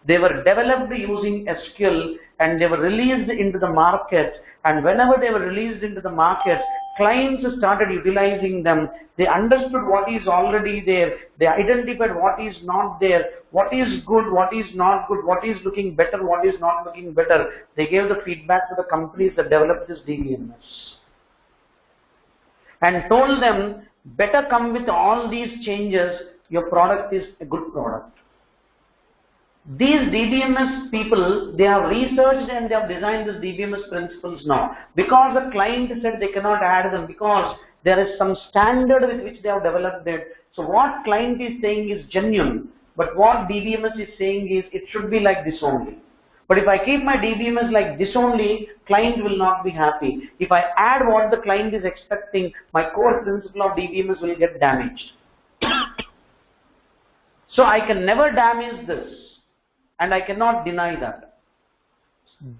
they were developed using SQL and they were released into the market, and whenever they were released into the market, clients started utilizing them. They understood what is already there. They identified what is not there, what is good, what is not good, what is looking better, what is not looking better. They gave the feedback to the companies that developed this DBMS and told them, better come with all these changes, your product is a good product. These DBMS people, they have researched and they have designed these DBMS principles now. Because the client said they cannot add them, because there is some standard with which they have developed it. So what client is saying is genuine, but what DBMS is saying is it should be like this only. But if I keep my DBMS like this only, client will not be happy. If I add what the client is expecting, my core principle of DBMS will get damaged. So I can never damage this, and I cannot deny that.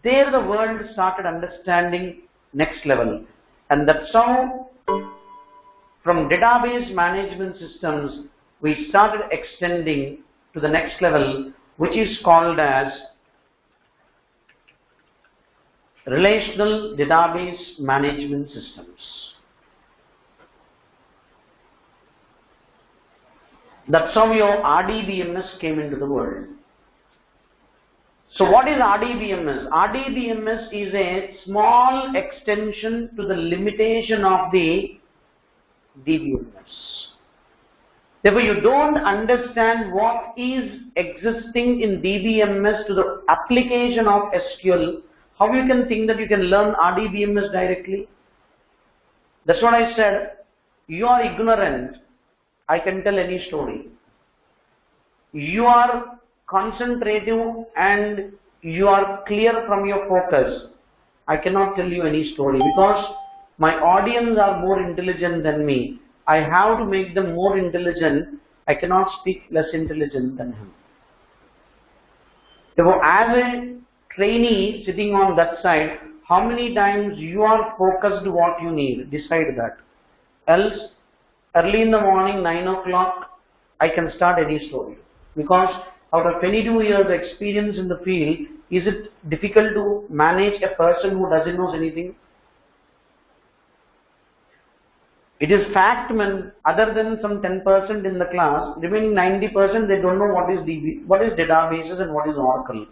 There the world started understanding next level, and that's how from database management systems we started extending to the next level, which is called as relational database management systems. That's how your RDBMS came into the world. So what is RDBMS? RDBMS is a small extension to the limitation of the DBMS. Therefore, you don't understand what is existing in DBMS to the application of SQL. How you can think that you can learn RDBMS directly? That's what I said. You are ignorant. I can tell any story. You are concentrative and you are clear from your focus. I cannot tell you any story because my audience are more intelligent than me. I have to make them more intelligent. I cannot speak less intelligent than him. Therefore, as a trainee sitting on that side, how many times you are focused what you need? Decide that. Else, early in the morning, 9 o'clock, I can start any story. Because out of 22 years experience in the field, is it difficult to manage a person who doesn't know anything? It is fact, man, other than some 10% in the class, remaining 90% they don't know what is databases and what is Oracle.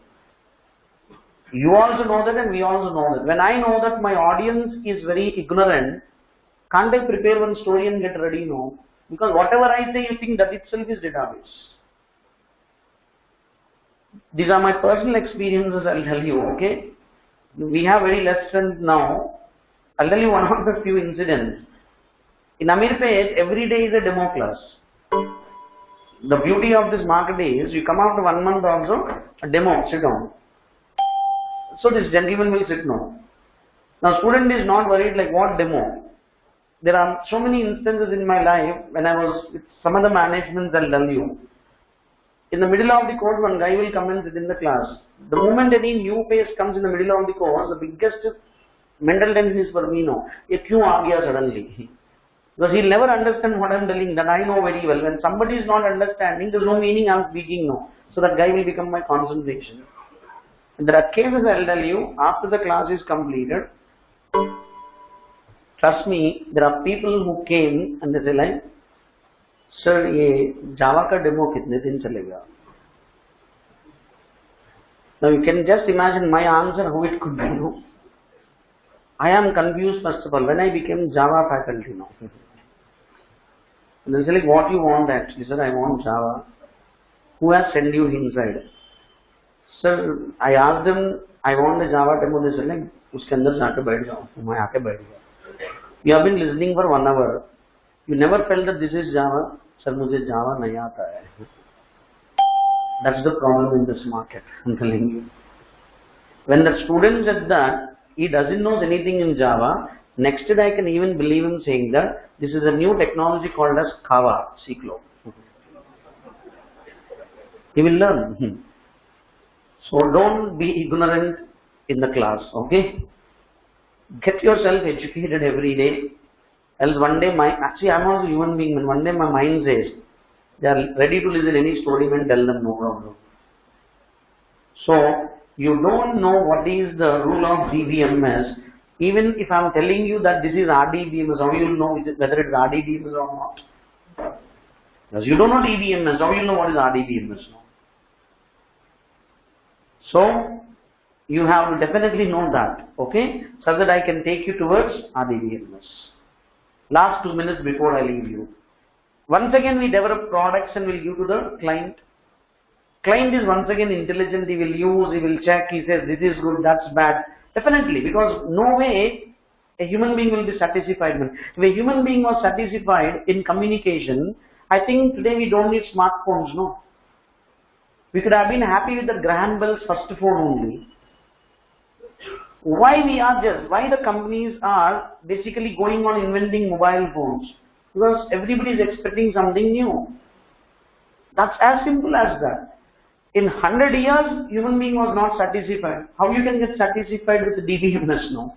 You also know that and we also know that. When I know that my audience is very ignorant, can't I prepare one story and get ready? No. Because whatever I say, you think that itself is database. These are my personal experiences, I'll tell you, okay? We have very less strength now. I'll tell you one of the few incidents. In Amirpet, every day is a demo class. The beauty of this market is, you come after 1 month also, a demo, sit down. So this gentleman will sit now. Now student is not worried like what demo. There are so many instances in my life when I was with some of the managements, I'll tell you. In the middle of the course, one guy will come and sit in the class. The moment any new face comes in the middle of the course, the biggest mental tension is for me now. It क्यों आ गया suddenly? Because he'll never understand what I'm telling, that I know very well. When somebody is not understanding, there's no meaning I'm speaking now. So that guy will become my concentration. And there are cases I'll tell you, after the class is completed, trust me, there are people who came and they say like, Sir, ये Java का demo कितने दिन चलेगा? Now you can just imagine my answer, how it could be. No? I am confused first of all, when I became Java faculty now. And they say like, what you want actually? Sir, I want Java. Who has sent you inside? Sir, I asked them, I want the Java demo. They said like, उसके अंदर जाके बैठ जाओ. मैं आके बैठ गया. You have been listening for 1 hour. You never felt that this is Java. Sir, मुझे Java नहीं आता है. That's the problem in this market, I'm telling you. When the student said that, he doesn't know anything in Java, next day I can even believe him saying that this is a new technology called as Kava, Ciclo. He will learn. So don't be ignorant in the class, okay? Get yourself educated every day. Else one day actually I'm also a human being, and one day my mind says, they are ready to listen any story and tell them no problem. So, you don't know what is the rule of DBMS. Even if I'm telling you that this is RDBMS, how you will know whether it is RDBMS or not? Because you don't know DBMS, how you will know what is RDBMS? So, you have to definitely know that, okay? So that I can take you towards RDBMS. Last 2 minutes before I leave you. Once again we develop products and we'll give to the client. Client is once again intelligent, he will use, he will check, he says this is good, that's bad. Definitely, because no way a human being will be satisfied. If a human being was satisfied in communication, I think today we don't need smartphones, no. We could have been happy with the Graham Bell's first phone only. Why the companies are basically going on inventing mobile phones? Because everybody is expecting something new. That's as simple as that. In 100 years, human being was not satisfied. How you can get satisfied with the DBMS now?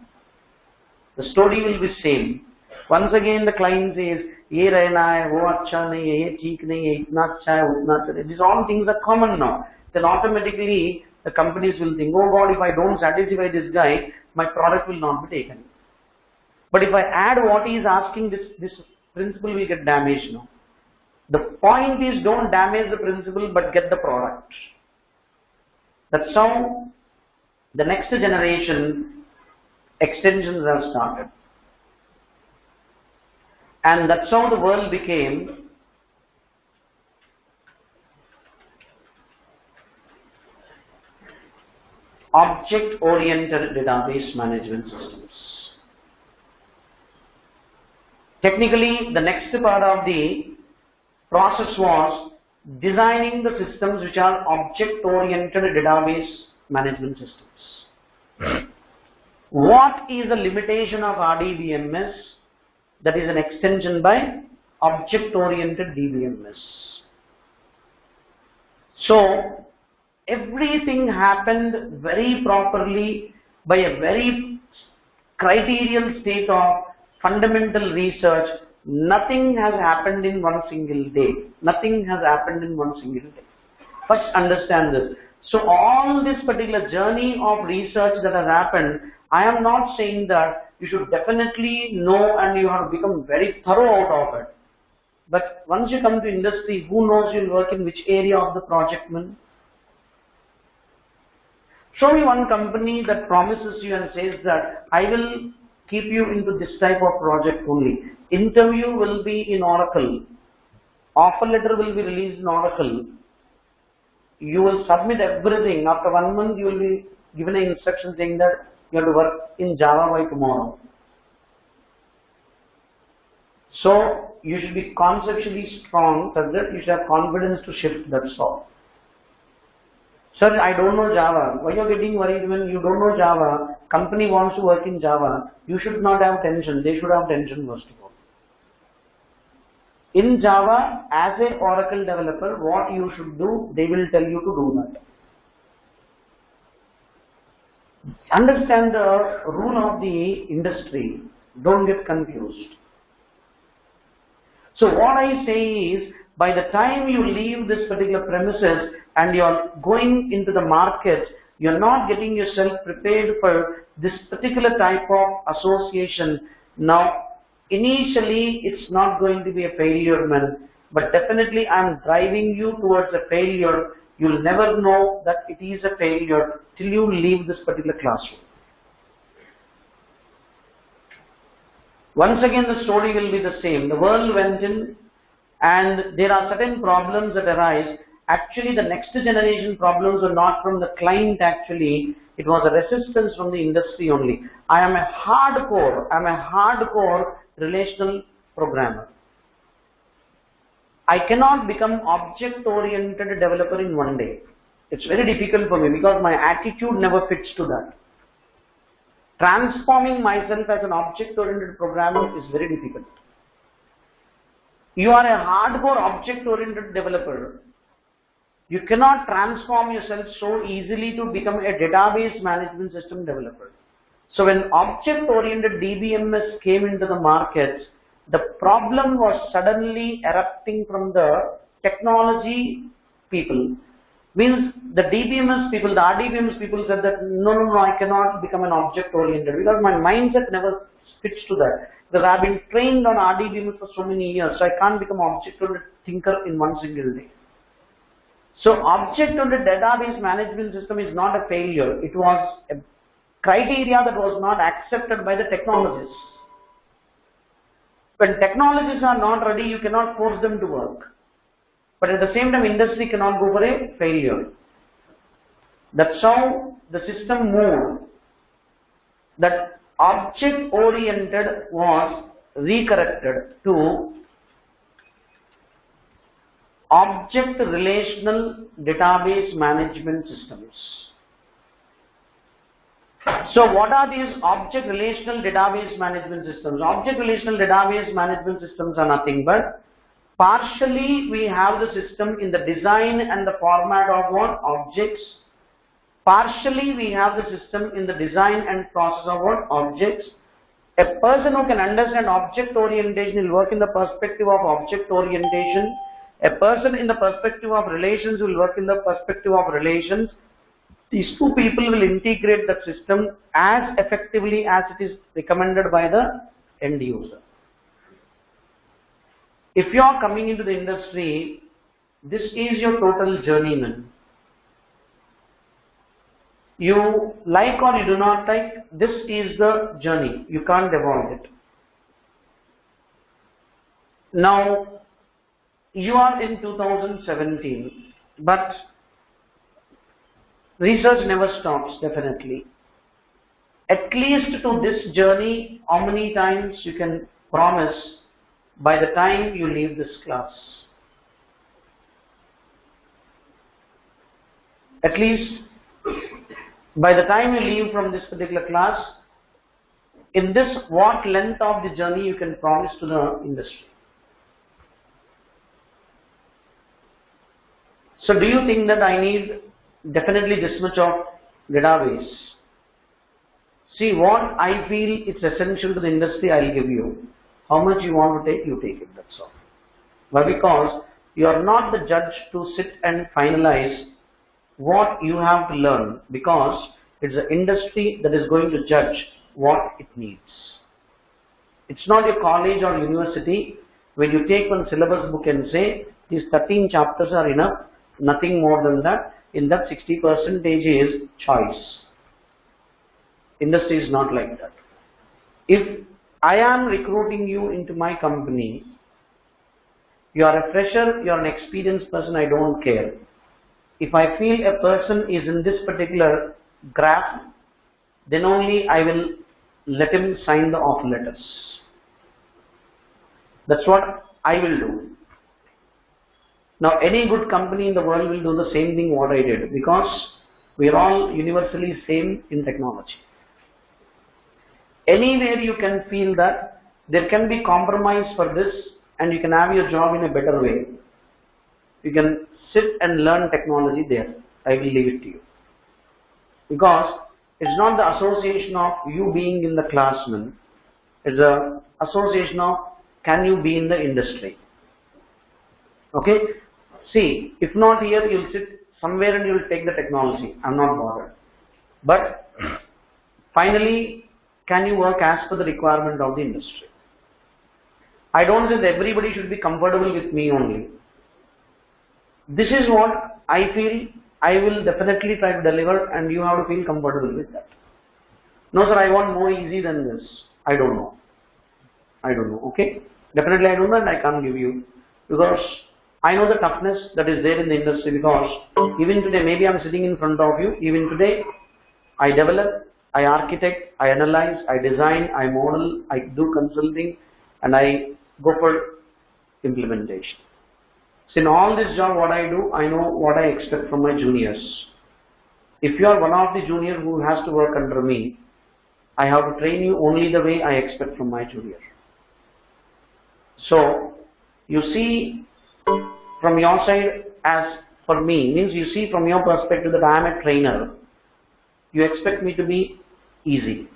The story will be same. Once again the client says, ये रहना है, वो अच्छा नहीं है, ये ठीक नहीं है, इतना अच्छा है, उतना अच्छा है. These all things are common now. Then automatically the companies will think, oh God, if I don't satisfy this guy, my product will not be taken. But if I add what he is asking, this principle will get damaged now. The point is, don't damage the principle but get the product. That's how the next generation extensions have started. And that's how the world became object-oriented database management systems. Technically, the next part of the process was designing the systems which are object-oriented database management systems. What is the limitation of RDBMS? That is an extension by object-oriented DBMS. So, everything happened very properly by a very criterial state of fundamental research. Nothing has happened in one single day. Nothing has happened in one single day. First understand this. So all this particular journey of research that has happened, I am not saying that you should definitely know and you have to become very thorough out of it. But once you come to industry, who knows you will work in which area of the project, man? Show me one company that promises you and says that I will keep you into this type of project only. Interview will be in Oracle. Offer letter will be released in Oracle. You will submit everything. After 1 month, you will be given an instruction saying that you have to work in Java by tomorrow. So, you should be conceptually strong such that you should have confidence to shift, that's all. Sir, I don't know Java. Why are you getting worried when you don't know Java? Company wants to work in Java. You should not have tension. They should have tension first of all. In Java, as a Oracle developer, what you should do, they will tell you to do that. Understand the rule of the industry. Don't get confused. So what I say is, by the time you leave this particular premises and you are going into the market, you are not getting yourself prepared for this particular type of association. Now, initially, it's not going to be a failure, man, but definitely I am driving you towards a failure. You will never know that it is a failure till you leave this particular classroom. Once again, the story will be the same. The world went in and there are certain problems that arise. Actually, the next generation problems were not from the client actually. It was a resistance from the industry only. I am a hardcore relational programmer. I cannot become object-oriented developer in 1 day. It's very difficult for me because my attitude never fits to that. Transforming myself as an object-oriented programmer is very difficult. You are a hardcore object-oriented developer. You cannot transform yourself so easily to become a database management system developer. So when object-oriented DBMS came into the markets, the problem was suddenly erupting from the technology people. Means the DBMS people, the RDBMS people said that no, I cannot become an object-oriented because my mindset never fits to that. Because I have been trained on RDBMS for so many years, so I can't become an object-oriented thinker in 1 single day. So object-oriented database management system is not a failure. It was a criteria that was not accepted by the technologists. When technologists are not ready, you cannot force them to work. But at the same time, industry cannot go for a failure. That's how the system moved. That object-oriented was recorrected to object relational database management systems. So what are these object relational database management systems? Object relational database management systems are nothing but partially we have the system in the design and the format of what? Objects. Partially we have the system in the design and process of what? Objects. A person who can understand object orientation will work in the perspective of object orientation. A person in the perspective of relations will work in the perspective of relations. These two people will integrate that system as effectively as it is recommended by the end user. If you are coming into the industry, this is your total journeyman. You like or you do not like, this is the journey. You can't avoid it. Now, you are in 2017, but research never stops, definitely. At least to this journey, how many times you can promise by the time you leave this class? At least by the time you leave from this particular class, in this, what length of the journey you can promise to the industry? So do you think that I need definitely this much of database? See, what I feel it's essential to the industry, I'll give you. How much you want to take, you take it, that's all. Why? Because you are not the judge to sit and finalize what you have to learn, because it's the industry that is going to judge what it needs. It's not your college or university when you take one syllabus book and say these 13 chapters are enough, nothing more than that. In that 60% is choice. Industry is not like that. If I am recruiting you into my company, you are a fresher, you are an experienced person, I don't care. If I feel a person is in this particular graph, then only I will let him sign the offer letters. That's what I will do. Now, any good company in the world will do the same thing what I did, because we are all universally same in technology. Anywhere you can feel that there can be compromise for this and you can have your job in a better way, you can sit and learn technology there. I will leave it to you. Because it's not the association of you being in the classroom, it's the association of can you be in the industry. Okay? See, if not here, you'll sit somewhere and you'll take the technology. I'm not bothered. But finally, can you work as per the requirement of the industry? I don't say that everybody should be comfortable with me only. This is what I feel I will definitely try to deliver, and you have to feel comfortable with that. No sir, I want more easy than this. I don't know. I don't know. Okay? Definitely I don't know and I can't give you. Because I know the toughness that is there in the industry, because even today, maybe I'm sitting in front of you, even today, I develop, I architect, I analyze, I design, I model, I do consulting, and I go for implementation. So in all this job, what I do, I know what I expect from my juniors. If you are one of the junior who has to work under me, I have to train you only the way I expect from my junior. So, you see from your side as for me, means you see from your perspective that I am a trainer. You expect me to be easy.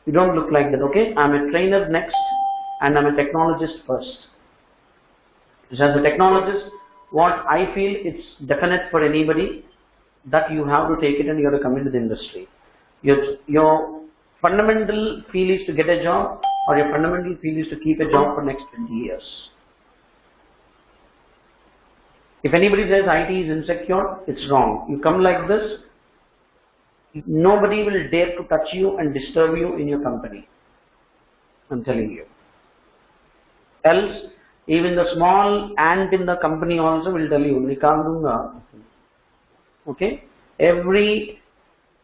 You don't look like that, okay? I am a trainer next and I am a technologist first. So as a technologist, what I feel it's definite for anybody that you have to take it and you have to come into the industry. Your fundamental feel is to get a job, or your fundamental feel is to keep a job for next 20 years. If anybody says IT is insecure, it's wrong. You come like this, nobody will dare to touch you and disturb you in your company. I'm telling you. Else, even the small ant in the company also will tell you, nikal dunga. Okay? Every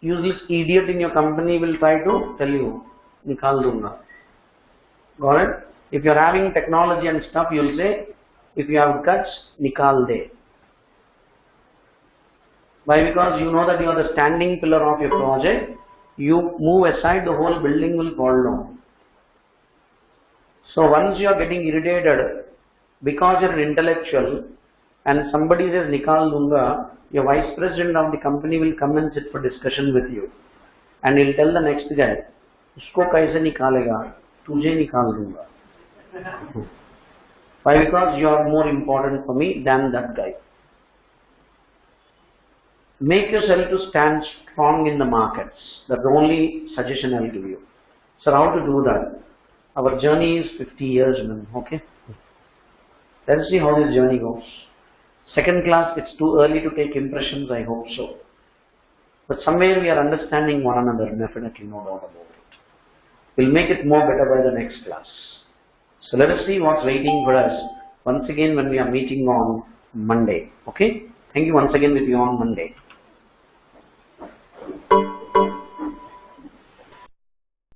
useless idiot in your company will try to tell you, nikal dunga. Got it? If you are having technology and stuff, you will say, if you have guts, nikal de. Why? Because you know that you are the standing pillar of your project. You move aside, the whole building will fall down. So once you are getting irritated, because you are an intellectual, and somebody says nikal dunga, your vice president of the company will come and sit for discussion with you. And he'll tell the next guy, usko kaise nikalega? Tujhe nikal dunga. Why? Because you are more important for me than that guy. Make yourself to stand strong in the markets. That's the only suggestion I will give you. So how to do that? Our journey is 50 years, man. Okay? Let's see how this journey goes. Second class, it's too early to take impressions, I hope so. but somewhere we are understanding one another, definitely, no doubt about it. We'll make it more better by the next class. So let us see what's waiting for us once again when we are meeting on Monday. Okay? Thank you once again with you on Monday.